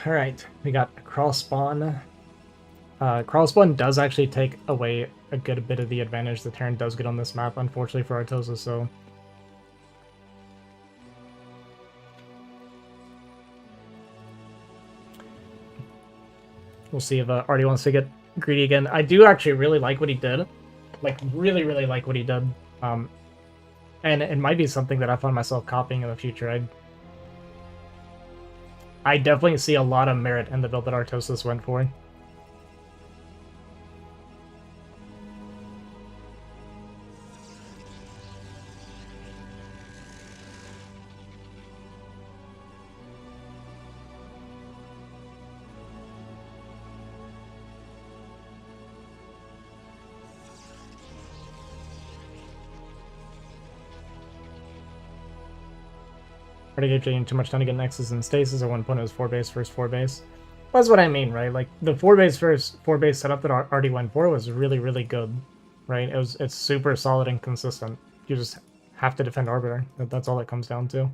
Alright, we got cross spawn. Cross spawn does actually take away a good bit of the advantage the Terran does get on this map, unfortunately for Artosis, so... We'll see if Artie wants to get greedy again. I do actually really like what he did. Like, really, really like what he did. And it might be something that I find myself copying in the future. I definitely see a lot of merit in the build that Artosis went for. Already gave Jaeyun too much time to get Nexus and Stasis. At one point it was 4 base versus 4 base. That's what I mean, right? Like, the 4 base versus 4 base setup that Artie went for was really, really good, right? It's super solid and consistent. You just have to defend Arbiter. That's all it comes down to.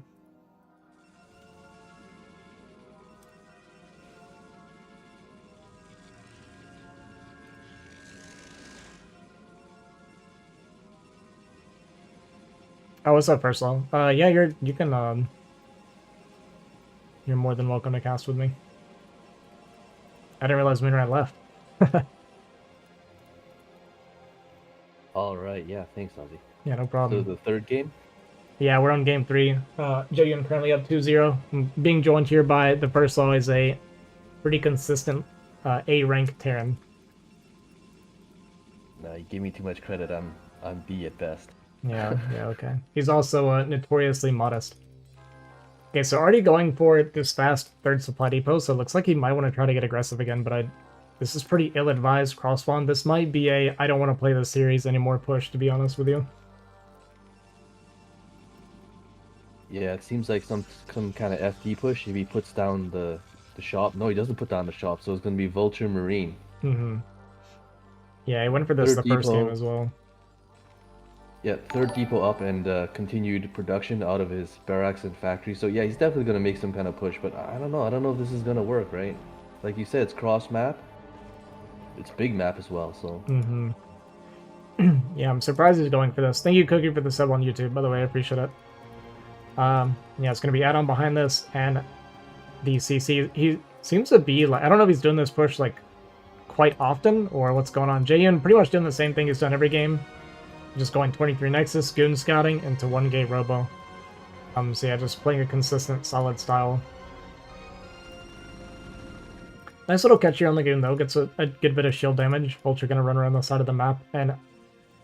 Oh, what's up, Personal? Yeah, you can, you're more than welcome to cast with me. I didn't realize Moonrat left. Alright, yeah, thanks, Ozzy. Yeah, no problem. So the third game? Yeah, we're on game 3. Jaeyun currently up 2-0. Being joined here by the first law is a pretty consistent A-rank Terran. No, you give me too much credit. I'm B at best. Yeah, okay. He's also notoriously modest. Okay, so already going for this fast third supply depot, so it looks like he might want to try to get aggressive again, but this is pretty ill-advised cross spawn. This might be a I don't want to play this series anymore push, to be honest with you. Yeah, it seems like some kind of FD push if he puts down the shop. No, he doesn't put down the shop, so it's going to be Vulture Marine. Mm-hmm. Yeah, he went for this Third the first depot. game as well. Yeah, third depot up and continued production out of his barracks and factory. So yeah, he's definitely going to make some kind of push, but I don't know. I don't know if this is going to work, right? Like you said, it's cross map. It's big map as well, so... Mm-hmm. Yeah, I'm surprised he's going for this. Thank you, Cookie, for the sub on YouTube, by the way. I appreciate it. Yeah, it's going to be add-on behind this, and the CC, he seems to be, like, I don't know if he's doing this push, like, quite often, or what's going on. Jaeyun pretty much doing the same thing he's done every game, just going 23 Nexus, Goon Scouting, into 1 gate Robo. So yeah, just playing a consistent, solid style. Nice little catch here on the Goon, though. Gets a good bit of shield damage. Vulture gonna run around the side of the map, and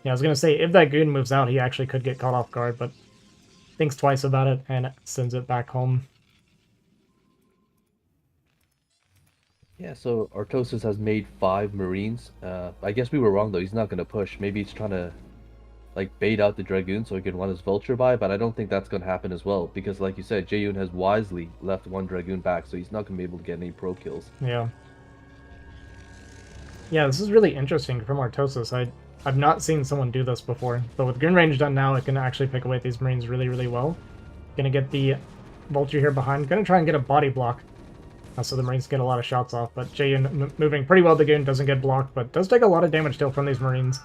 yeah, I was gonna say, if that Goon moves out, he actually could get caught off guard, but thinks twice about it and sends it back home. Yeah, so Artosis has made 5 Marines. I guess we were wrong though. He's not gonna push. Maybe he's trying to like bait out the Dragoon so he can run his Vulture by, but I don't think that's gonna happen as well because, like you said, Jaeyun has wisely left 1 Dragoon back, so he's not gonna be able to get any pro kills. Yeah. Yeah, this is really interesting from Artosis. I've not seen someone do this before, but with Goon Range done now, it can actually pick away at these Marines really, really well. Gonna get the Vulture here behind. Gonna try and get a body block. So the Marines get a lot of shots off, but Jaeyun moving pretty well. The Goon doesn't get blocked, but does take a lot of damage still from these Marines.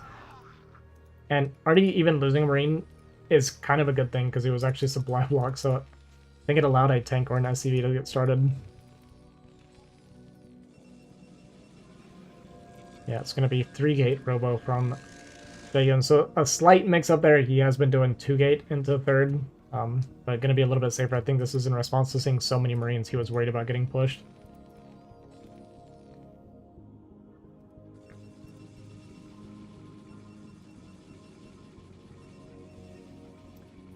And already even losing a Marine is kind of a good thing, because he was actually supply blocked, so I think it allowed a tank or an SCV to get started. Yeah, it's going to be 3-gate Robo from Jaeyun, so a slight mix-up there. He has been doing 2-gate into 3rd. But going to be a little bit safer. I think this is in response to seeing so many Marines. He was worried about getting pushed.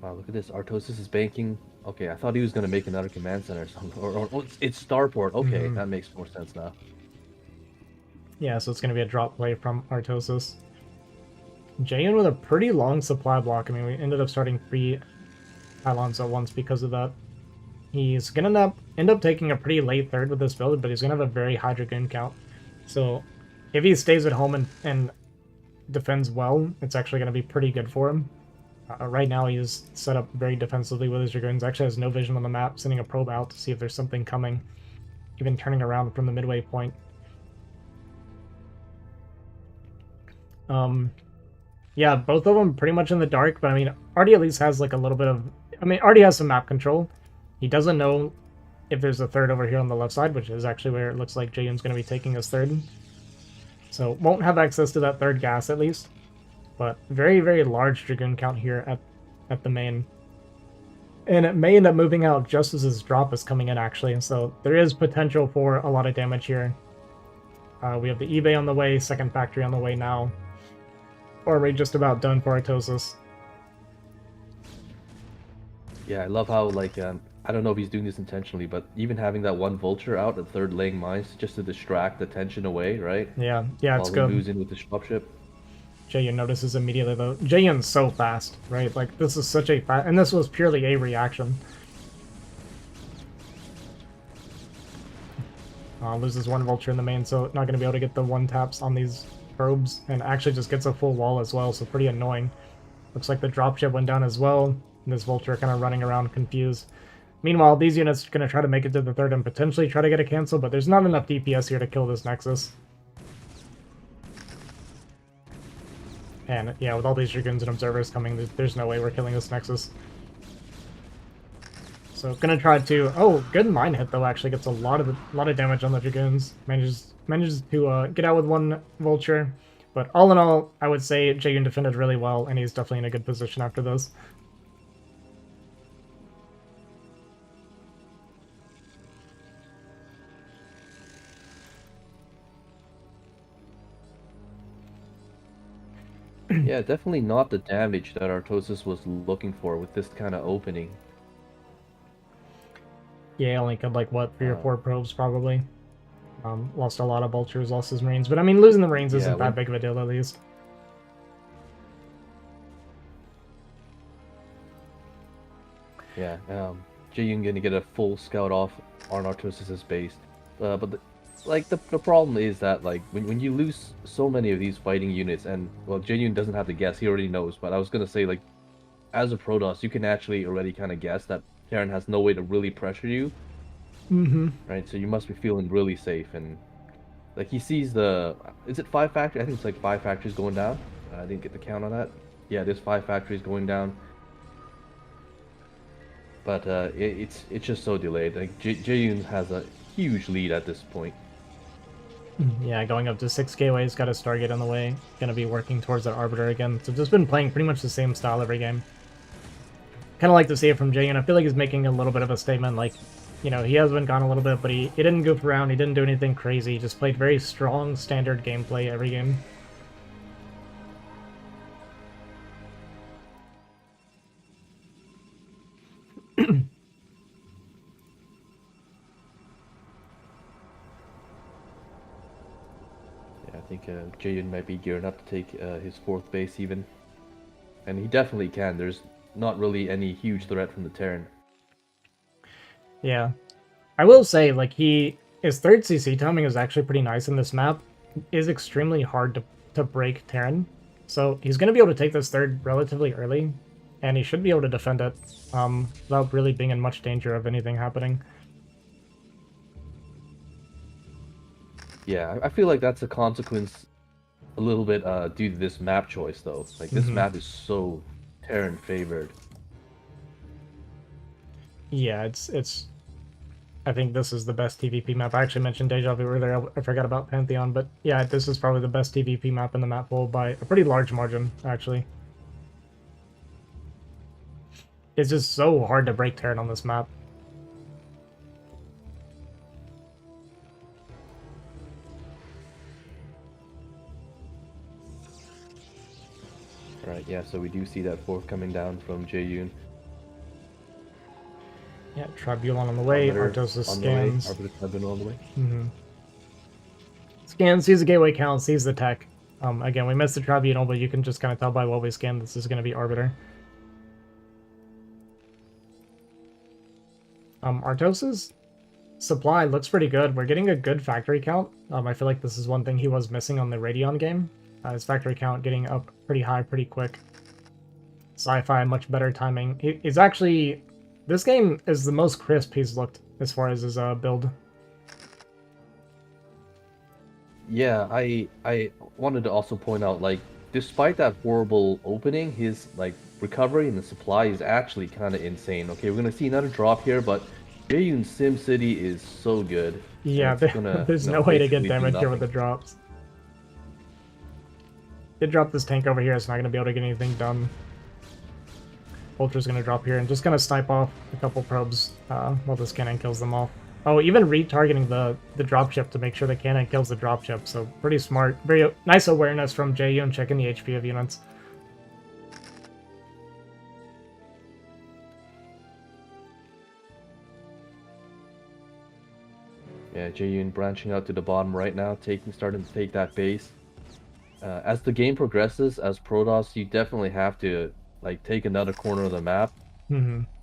Wow, look at this. Artosis is banking. Okay, I thought he was going to make another command center or something. Or it's Starport. Okay, that makes more sense now. Yeah, so it's going to be a drop play from Artosis. Jaeyun with a pretty long supply block. I mean, we ended up starting 3 pylons at once because of that. He's gonna end up taking a pretty late 3rd with this build, but he's gonna have a very high Dragoon count. So if he stays at home and defends well, it's actually gonna be pretty good for him. Right now he's set up very defensively with his Dragoons. Actually has no vision on the map, sending a probe out to see if there's something coming. Even turning around from the midway point. Yeah, both of them pretty much in the dark, but I mean, Artie at least has like a little bit of... I mean, Artie has some map control. He doesn't know if there's a 3rd over here on the left side, which is actually where it looks like Jaeyun's going to be taking his 3rd. So won't have access to that 3rd gas at least. But very, very large Dragoon count here at the main. And it may end up moving out just as his drop is coming in, actually. So there is potential for a lot of damage here. We have the eBay on the way, 2nd factory on the way now. Or are we just about done for Artosis? Yeah, I love how, like, I don't know if he's doing this intentionally, but even having that 1 Vulture out at 3rd laying mines just to distract the tension away, right? Yeah, it's good. good. Losing with the dropship. Jaeyun notices immediately, though. Jaeyun's so fast, right? Like, this is such a fast... And this was purely a reaction. Loses 1 Vulture in the main, so not going to be able to get the 1-taps on these probes, and actually just gets a full wall as well, so pretty annoying. Looks like the dropship went down as well, and this Vulture kind of running around confused. Meanwhile, these units are going to try to make it to the 3rd and potentially try to get a cancel, but there's not enough DPS here to kill this Nexus. And yeah, with all these Dragoons and Observers coming, there's no way we're killing this Nexus. So gonna try to... Oh, good mine hit though, actually gets a lot of damage on the Dragoons. Manages to get out with 1 Vulture. But all in all, I would say Jaeyun defended really well, and he's definitely in a good position after this. Yeah, definitely not the damage that Artosis was looking for with this kind of opening. Yeah, only killed like, what, 3 or 4 probes probably. Lost a lot of Vultures, lost his Marines. But I mean, losing the Marines isn't that big of a deal at least. Yeah, Jaeyun gonna get a full scout off on Artosis' base. But the problem is that, like, when you lose so many of these fighting units, and, well, Jaeyun doesn't have to guess, he already knows, but I was gonna say, like, as a Protoss, you can actually already kind of guess that Terran has no way to really pressure you. Right, so you must be feeling really safe, and, like, he sees the... Is it 5 factories? I think it's like 5 factories going down. I didn't get the count on that. Yeah, there's 5 factories going down. but it's just so delayed. Like Jaeyun has a huge lead at this point. Yeah, going up to 6k away, he's got a Stargate on the way. Gonna be working towards that Arbiter again. So just been playing pretty much the same style every game. Kind of like to see it from Jaeyun. I feel like he's making a little bit of a statement, like, you know, he has been gone a little bit, but he didn't goof around, he didn't do anything crazy, he just played very strong, standard gameplay every game. I think Jaeyun might be gearing up to take his 4th base even. And he definitely can. There's not really any huge threat from the Terran. Yeah. I will say, like, his 3rd CC timing is actually pretty nice in this map. It is extremely hard to break Terran. So he's going to be able to take this 3rd relatively early. And he should be able to defend it without really being in much danger of anything happening. Yeah, I feel like that's a consequence a little bit due to this map choice, though. Like, this map is so Terran favored. Yeah, it's. I think this is the best TVP map. I actually mentioned Deja Vu earlier. I forgot about Pantheon, but yeah, this is probably the best TVP map in the map pool by a pretty large margin, actually. It's just so hard to break Terran on this map. Alright, yeah, so we do see that 4th coming down from Jaeyun. Yeah, Tribulon on the way, Artosis scans. Arbiter Tribunal on the way. Scans, sees the gateway count, sees the tech. Again, we missed the Tribunal, but you can just kind of tell by what we scan this is going to be Arbiter. Artosis supply looks pretty good. We're getting a good factory count. I feel like this is one thing he was missing on the Radeon game. His factory count getting up pretty high pretty quick. Sci-fi, much better timing. He's actually... This game is the most crisp he's looked as far as his build. Yeah, I wanted to also point out, like, despite that horrible opening, his, like, recovery and the supply is actually kind of insane. Okay, we're going to see another drop here, but Jaeyun's SimCity is so good. Yeah, there's no way to get damage here with the drops. They drop this tank over here, it's not going to be able to get anything done. Ultra's going to drop here and just going to snipe off a couple probes while this cannon kills them off. Oh, even retargeting the dropship to make sure the cannon kills the dropship, so pretty smart. Very nice awareness from Jaeyun checking the HP of units. Yeah, Jaeyun branching out to the bottom right now, starting to take that base. As the game progresses, as Protoss, you definitely have to like take another corner of the map,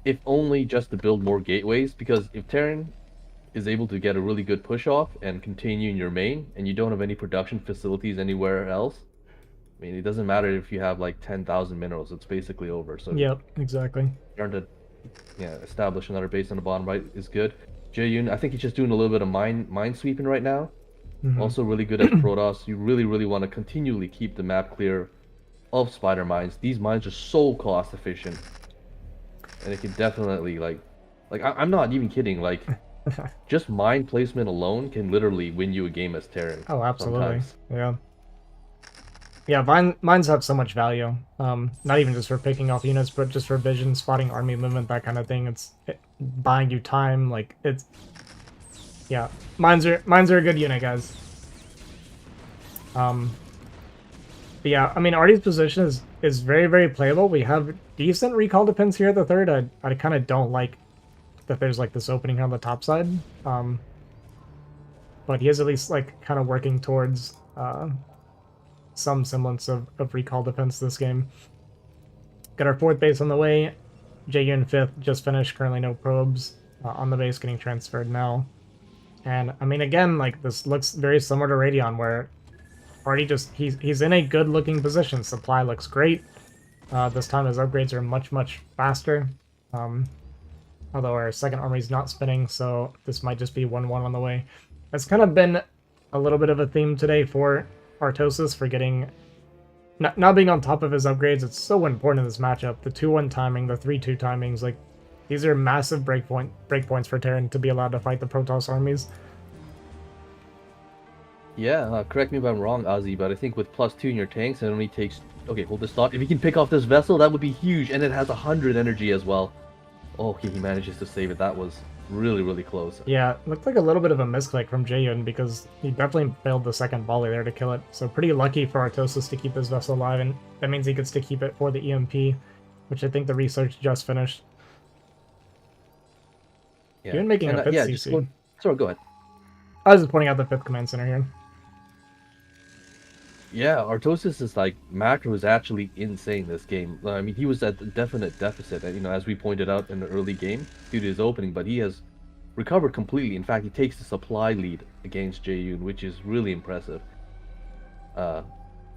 if only just to build more gateways. Because if Terran is able to get a really good push off and continue in your main, and you don't have any production facilities anywhere else, I mean, it doesn't matter if you have like 10,000 minerals; it's basically over. So yep, exactly. Starting to establish another base on the bottom right is good. Jaeyun, I think he's just doing a little bit of mine sweeping right now. Also really good at Protoss. You really want to continually keep the map clear of spider mines. These mines are so cost efficient, and it can definitely I'm not even kidding. Like, just mine placement alone can literally win you a game as Terran. Oh, absolutely. Sometimes. Yeah, mines have so much value. Not even just for picking off units, but just for vision, spotting army movement, that kind of thing. It's buying you time. Like, it's... Yeah, mines are a good unit, guys. But yeah, I mean, Artie's position is very playable. We have decent recall defense here at the 3rd. I kind of don't like that there's like this opening here on the top side. But he is at least like kind of working towards some semblance of recall defense this game. Got our 4th base on the way. Jaeyun 5th just finished. Currently no probes on the base, getting transferred now. And I mean, again, like, this looks very similar to Radeon, where Artie just he's in a good looking position. Supply looks great. This time his upgrades are much faster. Although our 2nd army's not spinning, so this might just be 1-1 on the way. That's kind of been a little bit of a theme today for Artosis, for getting not being on top of his upgrades. It's so important in this matchup. The 2-1 timing, the 3-2 timings, like, These are massive breakpoints for Terran to be allowed to fight the Protoss armies. Yeah, correct me if I'm wrong, Ozzy, but I think with +2 in your tanks, it only takes... Okay, hold this thought. If you can pick off this vessel, that would be huge, and it has 100 energy as well. Okay, he manages to save it. That was really, really close. Yeah, looked like a little bit of a misclick from Jaeyun because he definitely failed the second volley there to kill it. So pretty lucky for Artosis to keep this vessel alive, and that means he gets to keep it for the EMP, which I think the research just finished. Yeah. Jaeyun making a 5th yeah, CC. Sorry, go ahead. I was just pointing out the 5th command center here. Yeah, Artosis is like macro is actually insane this game. I mean, he was at a definite deficit, you know, as we pointed out in the early game due to his opening, but he has recovered completely. In fact, he takes the supply lead against Jaeyun, which is really impressive.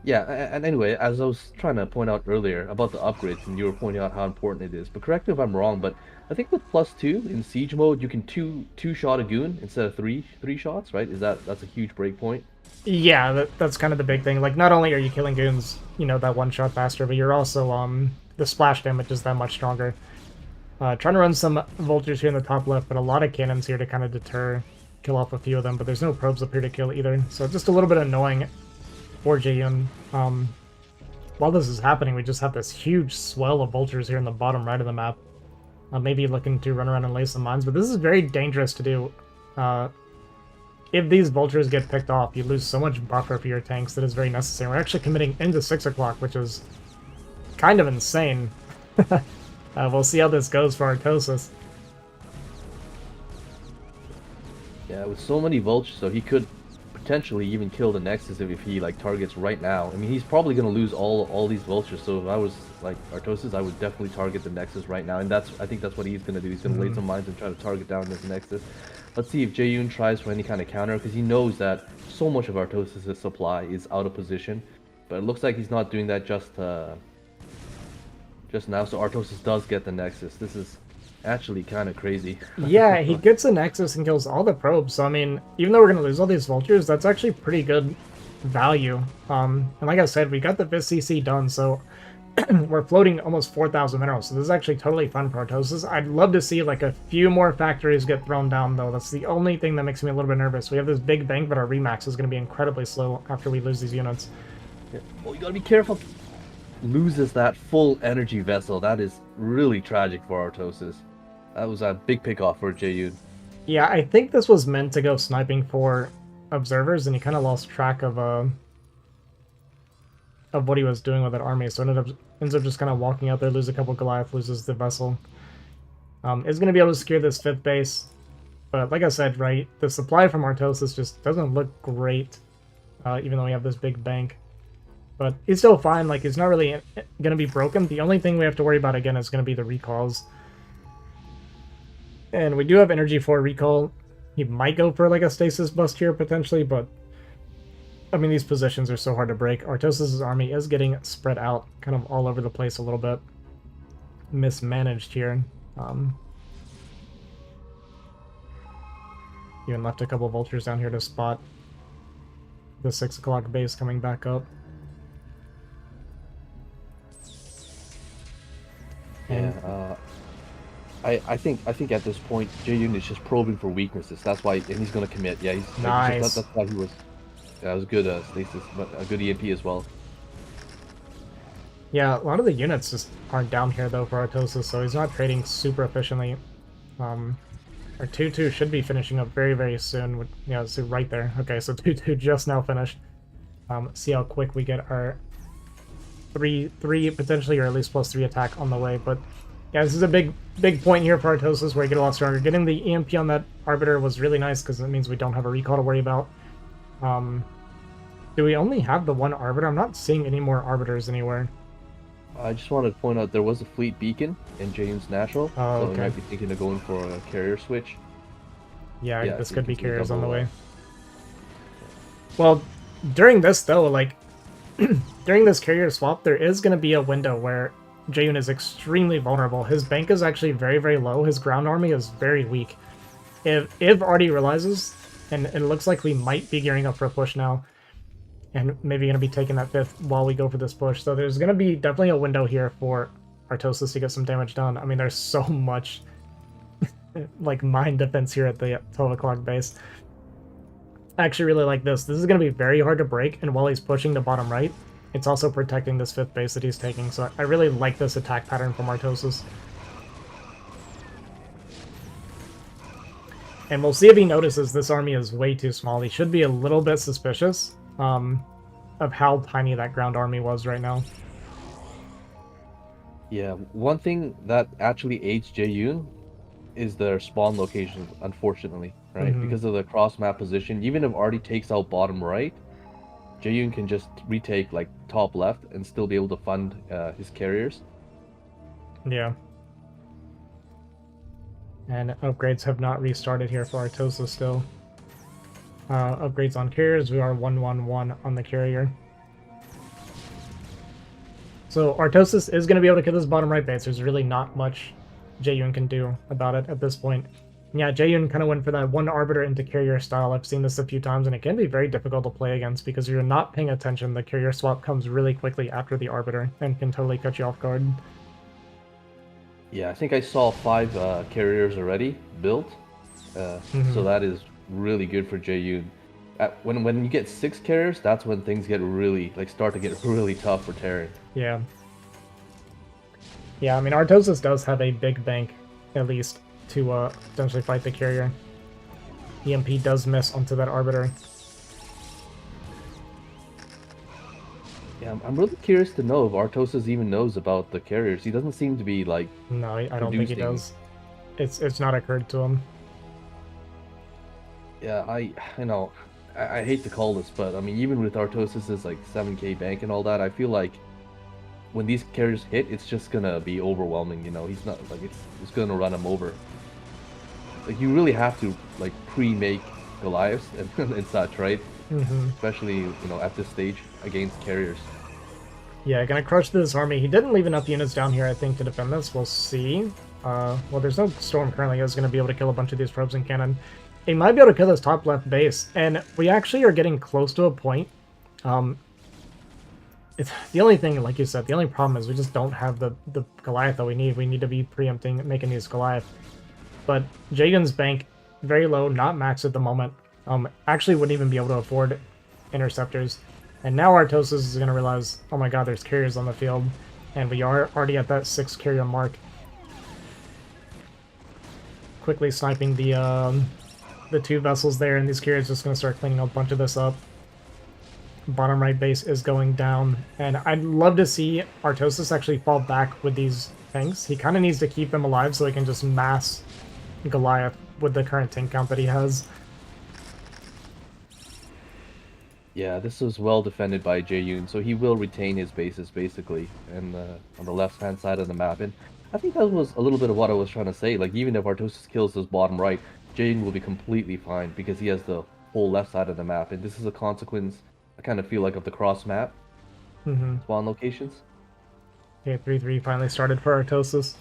Yeah, and anyway, as I was trying to point out earlier about the upgrades, and you were pointing out how important it is, but correct me if I'm wrong, but I think with +2 in siege mode, you can two-shot a goon instead of three shots, right? That's a huge breakpoint. Yeah, that's kind of the big thing. Like, not only are you killing goons, you know, that one shot faster, but you're also, the splash damage is that much stronger. Trying to run some vultures here in the top left, but a lot of cannons here to kind of deter, kill off a few of them, but there's no probes up here to kill either. So just a little bit annoying for Jaeyun. While this is happening, we just have this huge swell of vultures here in the bottom right of the map. Maybe looking to run around and lay some mines, but this is very dangerous to do. If these vultures get picked off, you lose so much buffer for your tanks that is very necessary. We're actually committing into 6 o'clock, which is kind of insane. We'll see how this goes for Artosis. Yeah, with so many vultures, so he could potentially even kill the Nexus if he like targets right now. I mean, he's probably gonna lose all these vultures. So if I was like Artosis, I would definitely target the Nexus right now, and I think that's what he's gonna do. He's gonna lay some mines and try to target down this Nexus. Let's see if Jaeyun tries for any kind of counter, because he knows that so much of Artosis' supply is out of position. But it looks like he's not doing that just now, so Artosis does get the Nexus. This is actually kind of crazy. Yeah, he gets the Nexus and kills all the probes, so I mean, even though we're going to lose all these vultures, that's actually pretty good value. And like I said, we got the 5th CC done, so we're floating almost 4,000 minerals, so this is actually totally fun for Artosis. I'd love to see like a few more factories get thrown down, though. That's the only thing that makes me a little bit nervous. We have this big bank, but our remax is going to be incredibly slow after we lose these units. Yeah. Oh, you gotta be careful. Loses that full energy vessel. That is really tragic for Artosis. That was a big pick-off for Jaeyun. Yeah, I think this was meant to go sniping for observers, and he kind of lost track of what he was doing with that army, so ends up just kind of walking out there, lose a couple Goliath, loses the vessel. Is going to be able to secure this 5th base, but like I said, right, the supply from Artosis just doesn't look great, even though we have this big bank. But he's still fine, like, he's not really going to be broken. The only thing we have to worry about, again, is going to be the recalls. And we do have energy for recall. He might go for, like, a stasis bust here, potentially, but I mean, these positions are so hard to break. Artosis' army is getting spread out, kind of all over the place a little bit. Mismanaged here. Even left a couple vultures down here to spot the 6 o'clock base coming back up. Yeah, I think at this point Jaeyun is just probing for weaknesses. That's why, and he's gonna commit. Yeah, he's nice. That's why he was. Yeah, it was good stasis, but a good EMP as well. Yeah, a lot of the units just aren't down here though for Artosis, so he's not trading super efficiently. Our 2-2 should be finishing up very, very soon. Yeah, so right there. Okay, so 2-2 just now finished. See how quick we get our 3 potentially, or at least +3 attack on the way. But yeah, this is a big point here for Artosis where we get a lot stronger. Getting the EMP on that Arbiter was really nice because it means we don't have a recall to worry about. Do we only have the one Arbiter? I'm not seeing any more Arbiters anywhere. I just wanted to point out there was a fleet beacon in Jaeyun's natural, oh, so okay. he might be thinking of going for a carrier switch. Yeah, this could be carriers on the way. Well, during this though, like during this carrier swap, there is going to be a window where Jaeyun is extremely vulnerable. His bank is actually very, very low. His ground army is very weak. If Artie realizes, and it looks like we might be gearing up for a push now, and maybe going to be taking that 5th while we go for this push. So there's going to be definitely a window here for Artosis to get some damage done. I mean, there's so much like mine defense here at the 12 o'clock base. I actually really like this. This is going to be very hard to break, and while he's pushing the bottom right, it's also protecting this 5th base that he's taking, so I really like this attack pattern from Artosis. And we'll see if he notices this army is way too small. He should be a little bit suspicious of how tiny that ground army was right now. Yeah, one thing that actually aids Jaeyun is their spawn locations, unfortunately, right? Because of the cross map position, even if Artie takes out bottom right, Jaeyun can just retake like top left and still be able to fund his carriers. Yeah. And upgrades have not restarted here for Artosis still. Upgrades on carriers, we are 1-1-1 on the carrier. So Artosis is going to be able to kill this bottom right base. There's really not much Jaeyun can do about it at this point. Yeah, Jaeyun kind of went for that one Arbiter into carrier style. I've seen this a few times, and it can be very difficult to play against because if you're not paying attention, the carrier swap comes really quickly after the Arbiter and can totally cut you off guard. Yeah, I think I saw 5 carriers already built, so that is really good for Jaeyun. When you get 6 carriers, that's when things get really start to get really tough for Terran. Yeah. Yeah, I mean, Artosis does have a big bank, at least, to potentially fight the carrier. EMP does miss onto that Arbiter. Yeah, I'm really curious to know if Artosis even knows about the carriers. He doesn't seem to be like. No, I don't think he does. It's not occurred to him. Yeah, I hate to call this, but I mean, even with Artosis's like 7k bank and all that, I feel like when these carriers hit, it's just gonna be overwhelming. You know, he's not like it's gonna run him over. Like you really have to like pre-make Goliaths and such, right? Especially at this stage against carriers. Yeah, gonna crush this army. He didn't leave enough units down here, I think, to defend this. We'll see. Well, there's no storm currently. He's gonna be able to kill a bunch of these probes and cannon. He might be able to kill this top left base, and we actually are getting close to a point. It's the only thing, like you said, the only problem is we just don't have the Goliath that we need. We need to be preempting, making these Goliath. But Jaeyun's bank, very low, not maxed at the moment. Actually wouldn't even be able to afford interceptors. And now Artosis is going to realize, oh my god, there's carriers on the field. And we are already at that 6 carrier mark. Quickly sniping the 2 vessels there, and these carriers just going to start cleaning a bunch of this up. Bottom right base is going down, and I'd love to see Artosis actually fall back with these tanks. He kind of needs to keep them alive so he can just mass Goliath with the current tank count that he has. Yeah, this was well defended by Jaeyun, so he will retain his bases basically, and on the left-hand side of the map. And I think that was a little bit of what I was trying to say. Like even if Artosis kills this bottom right, Jaeyun will be completely fine because he has the whole left side of the map, and this is a consequence. I kind of feel like of the cross map spawn locations. Okay, 3-3 finally started for Artosis.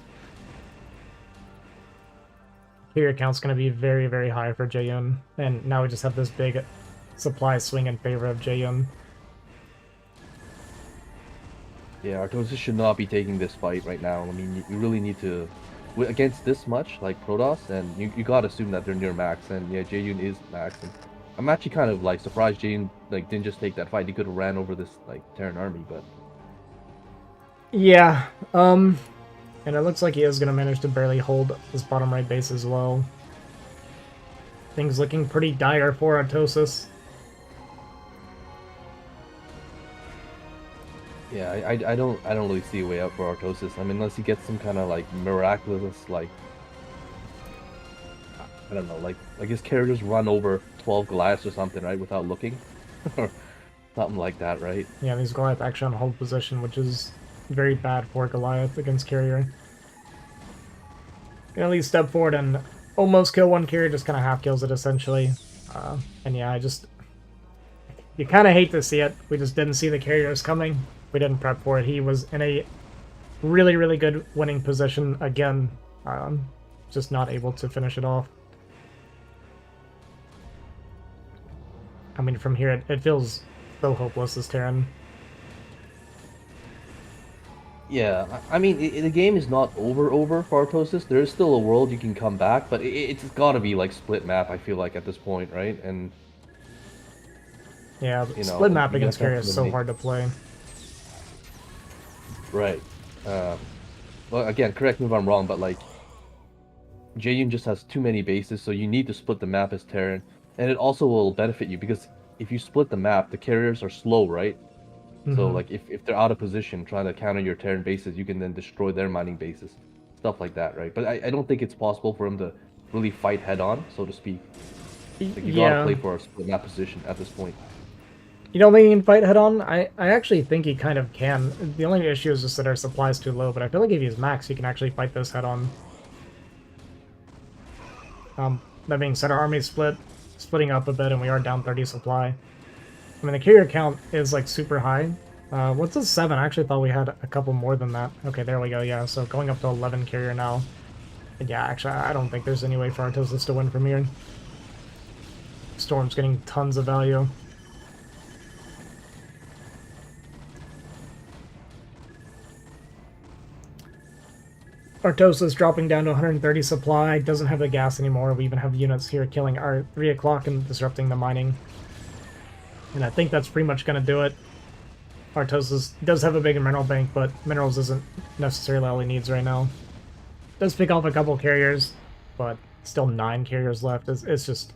Carrier count's going to be very, very high for Jaeyun, and now we just have this big supply swing in favor of Jaeyun. Yeah, Artosis should not be taking this fight right now. I mean, you really need to, against this much, like Protoss, and you gotta assume that they're near max, and yeah, Jaeyun is max. And I'm actually kind of like surprised Jaeyun like didn't just take that fight. He could have ran over this like Terran army, but yeah, and it looks like he is gonna manage to barely hold this bottom right base as well. Things looking pretty dire for Artosis. yeah, I don't really see a way out for Artosis. I mean, unless he gets some kind of like miraculous like I don't know, like his carriers run over 12 Goliaths or something, right, without looking, or something like that, right? Yeah, these Goliath actually on hold position, which is very bad for Goliath against carrier. Can at least step forward and almost kill one carrier, just kind of half kills it essentially. And yeah, you kind of hate to see it. We just didn't see the carriers coming. We didn't prep for it. He was in a really, really good winning position again, just not able to finish it off. I mean, from here, it feels so hopeless as Terran. Yeah, I mean, the game is not over for Artosis. There is still a world you can come back, but it's got to be like split map. I feel like at this point, right? And Yeah, you know, split and map you against guys have carrier to is so make hard to play. right. Well, again, correct me if I'm wrong, but like Jaeyun just has too many bases, so you need to split the map as Terran, and it also will benefit you because if you split the map, the carriers are slow, right? So Hmm. like if they're out of position trying to counter your Terran bases, you can then destroy their mining bases, stuff like that, right? But I don't think it's possible for him to really fight head on, so to speak. Like you gotta Yeah. play for a split map position at this point. You don't think he can fight head on? I actually think he kind of can. The only issue is just that our supply is too low, but I feel like if he's max, he can actually fight this head on. That being said, our army's splitting up a bit, and we are down 30 supply. I mean, the carrier count is like super high. What's a 7? I actually thought we had a couple more than that. Okay, there we go, yeah, so going up to 11 carrier now. And yeah, actually, I don't think there's any way for Artosis to win from here. Storm's getting tons of value. Artosis dropping down to 130 supply, doesn't have the gas anymore. We even have units here killing our 3 o'clock and disrupting the mining. And I think that's pretty much going to do it. Artosis does have a big mineral bank, but minerals isn't necessarily all he needs right now. Does pick off a couple carriers, but still 9 carriers left. It's just...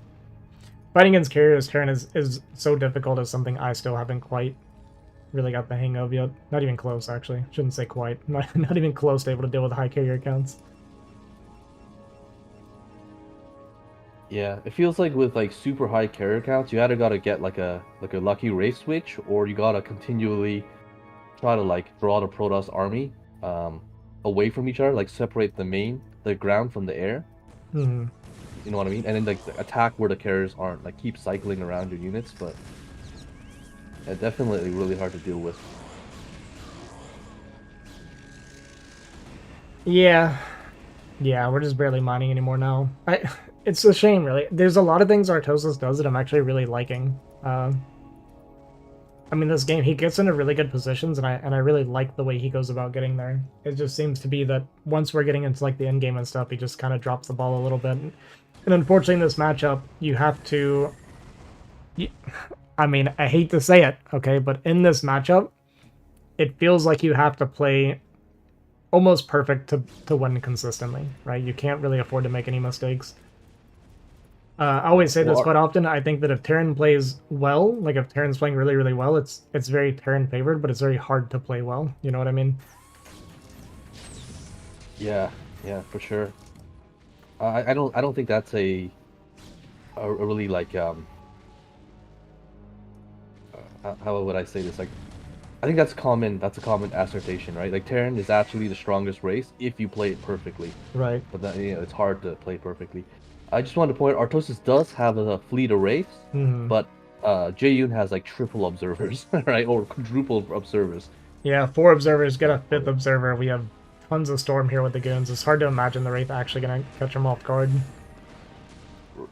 Fighting against carriers turn is so difficult as something I still haven't quite really got the hang of yet. Not even close, actually. Shouldn't say quite. Not even close to able to deal with high carrier counts. Yeah, it feels like with like super high carrier counts, you either gotta get like a lucky race switch, or you gotta continually try to like draw the Protoss army away from each other, like separate the ground from the air. Hmm. You know what I mean? And then like attack where the carriers aren't, like keep cycling around your units, but yeah, definitely really hard to deal with. Yeah. Yeah, we're just barely mining anymore now. It's a shame, really. There's a lot of things Artosis does that I'm actually really liking. I mean, this game, he gets into really good positions, and I really like the way he goes about getting there. It just seems to be that once we're getting into like the end game and stuff, he just kind of drops the ball a little bit. And unfortunately, in this matchup, you have to... I mean, I hate to say it, okay, but in this matchup, it feels like you have to play almost perfect to win consistently, right? You can't really afford to make any mistakes. I always say this quite often. I think that if Terran plays well, like if Terran's playing really, really well, it's very Terran favored, but it's very hard to play well. You know what I mean? Yeah, yeah, for sure. I don't think that's a really like how would I say this? Like, I think that's common. That's a common assertion, right? Like Terran is actually the strongest race if you play it perfectly. Right. But that, you know, it's hard to play perfectly. I just wanted to point out, Artosis does have a fleet of wraiths, but Jaeyun has like triple observers, right, or quadruple observers. Yeah, 4 observers, get a 5th observer. We have tons of storm here with the goons. It's hard to imagine the wraith actually gonna catch him off guard.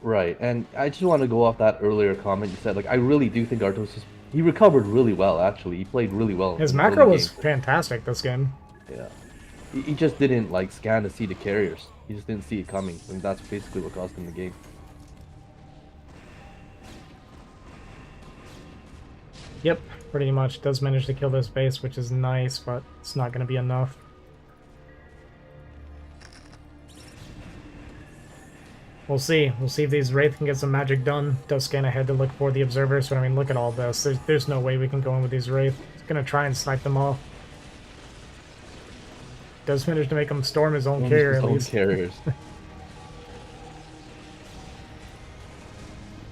Right, and I just want to go off that earlier comment you said. Like, I really do think Artosis, he recovered really well. Actually, he played really well. His in the macro early was game. fantastic this game. Yeah, he just didn't like scan to see the carriers. He just didn't see it coming, and that's basically what cost him the game. Yep, pretty much. Does manage to kill this base, which is nice, but it's not going to be enough. We'll see. We'll see if these Wraith can get some magic done. Does scan ahead to look for the observers, but I mean, look at all this. There's no way we can go in with these Wraith. He's going to try and snipe them off. Does manage to make him storm his own carrier at least. Carriers.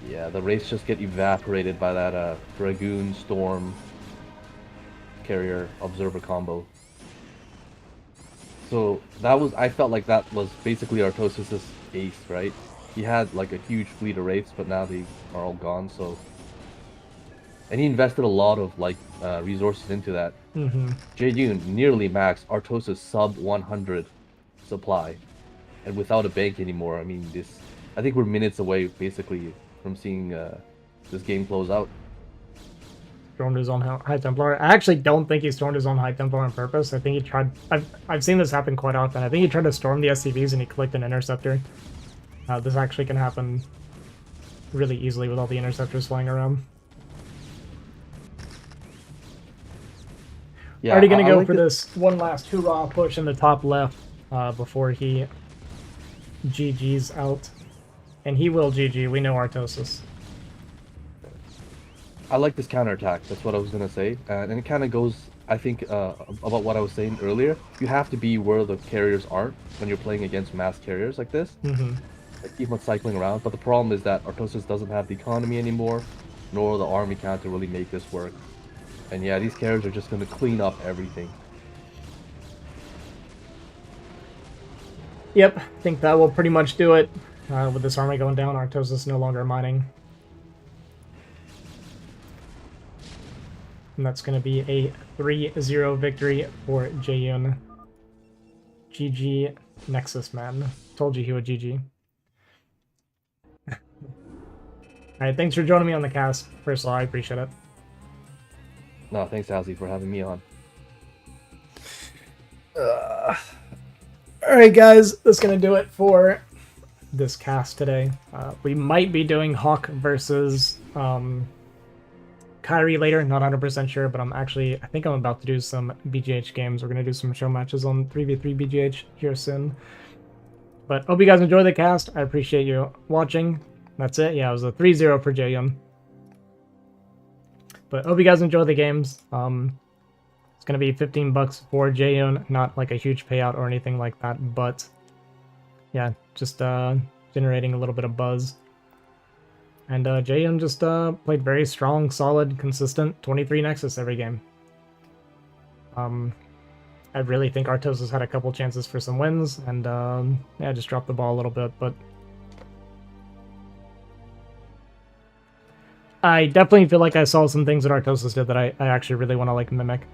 Yeah, the Wraiths just get evaporated by that Dragoon Storm Carrier Observer combo. So that was, I felt like that was basically Artosis' ace, right? He had like a huge fleet of Wraiths, but now they are all gone, so... And he invested a lot of like resources into that. Jaeyun nearly max, Artosis sub 100 supply. And without a bank anymore, I mean, this... I think we're minutes away, basically, from seeing this game close out. stormed his own High Templar. I actually don't think he stormed his own High Templar on purpose. I think he tried... I've seen this happen quite often. I think he tried to storm the SCVs and he clicked an Interceptor. This actually can happen really easily with all the Interceptors flying around. Yeah, Already gonna go like for this one last hoorah push in the top left before he GG's out. And he will GG, we know Artosis. I like this counterattack. That's what I was gonna say, and it kind of goes, I think, about what I was saying earlier. You have to be where the carriers aren't when you're playing against mass carriers like this. Like, keep on cycling around. But the problem is that Artosis doesn't have the economy anymore, nor the army count to really make this work. And yeah, these carriers are just gonna clean up everything. Yep, I think that will pretty much do it. With this army going down, Artosis no longer mining. And that's going to be a 3-0 victory for Jaeyun. GG Nexus, man. Told you he would GG. Alright, thanks for joining me on the cast. First of all, I appreciate it. No, thanks, Azzy, for having me on. Alright, guys, that's going to do it for this cast today. We might be doing Hawk versus Kyrie later, not 100% sure, but I think I'm about to do some BGH games. We're going to do some show matches on 3v3 BGH here soon. But hope you guys enjoy the cast. I appreciate you watching. That's it. Yeah, it was a 3-0 for Jaeyun. But hope you guys enjoy the games. It's going to be $15 for Jaeyun, not like a huge payout or anything like that, but yeah, just generating a little bit of buzz. And Jaeyun just played very strong, solid, consistent 23 Nexus every game. I really think Artosis had a couple chances for some wins, and yeah, just dropped the ball a little bit, but I definitely feel like I saw some things that Artosis did that I actually really want to like mimic.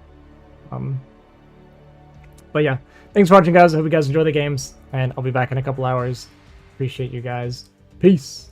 But yeah, thanks for watching, guys. I hope you guys enjoy the games, and I'll be back in a couple hours. Appreciate you guys. Peace.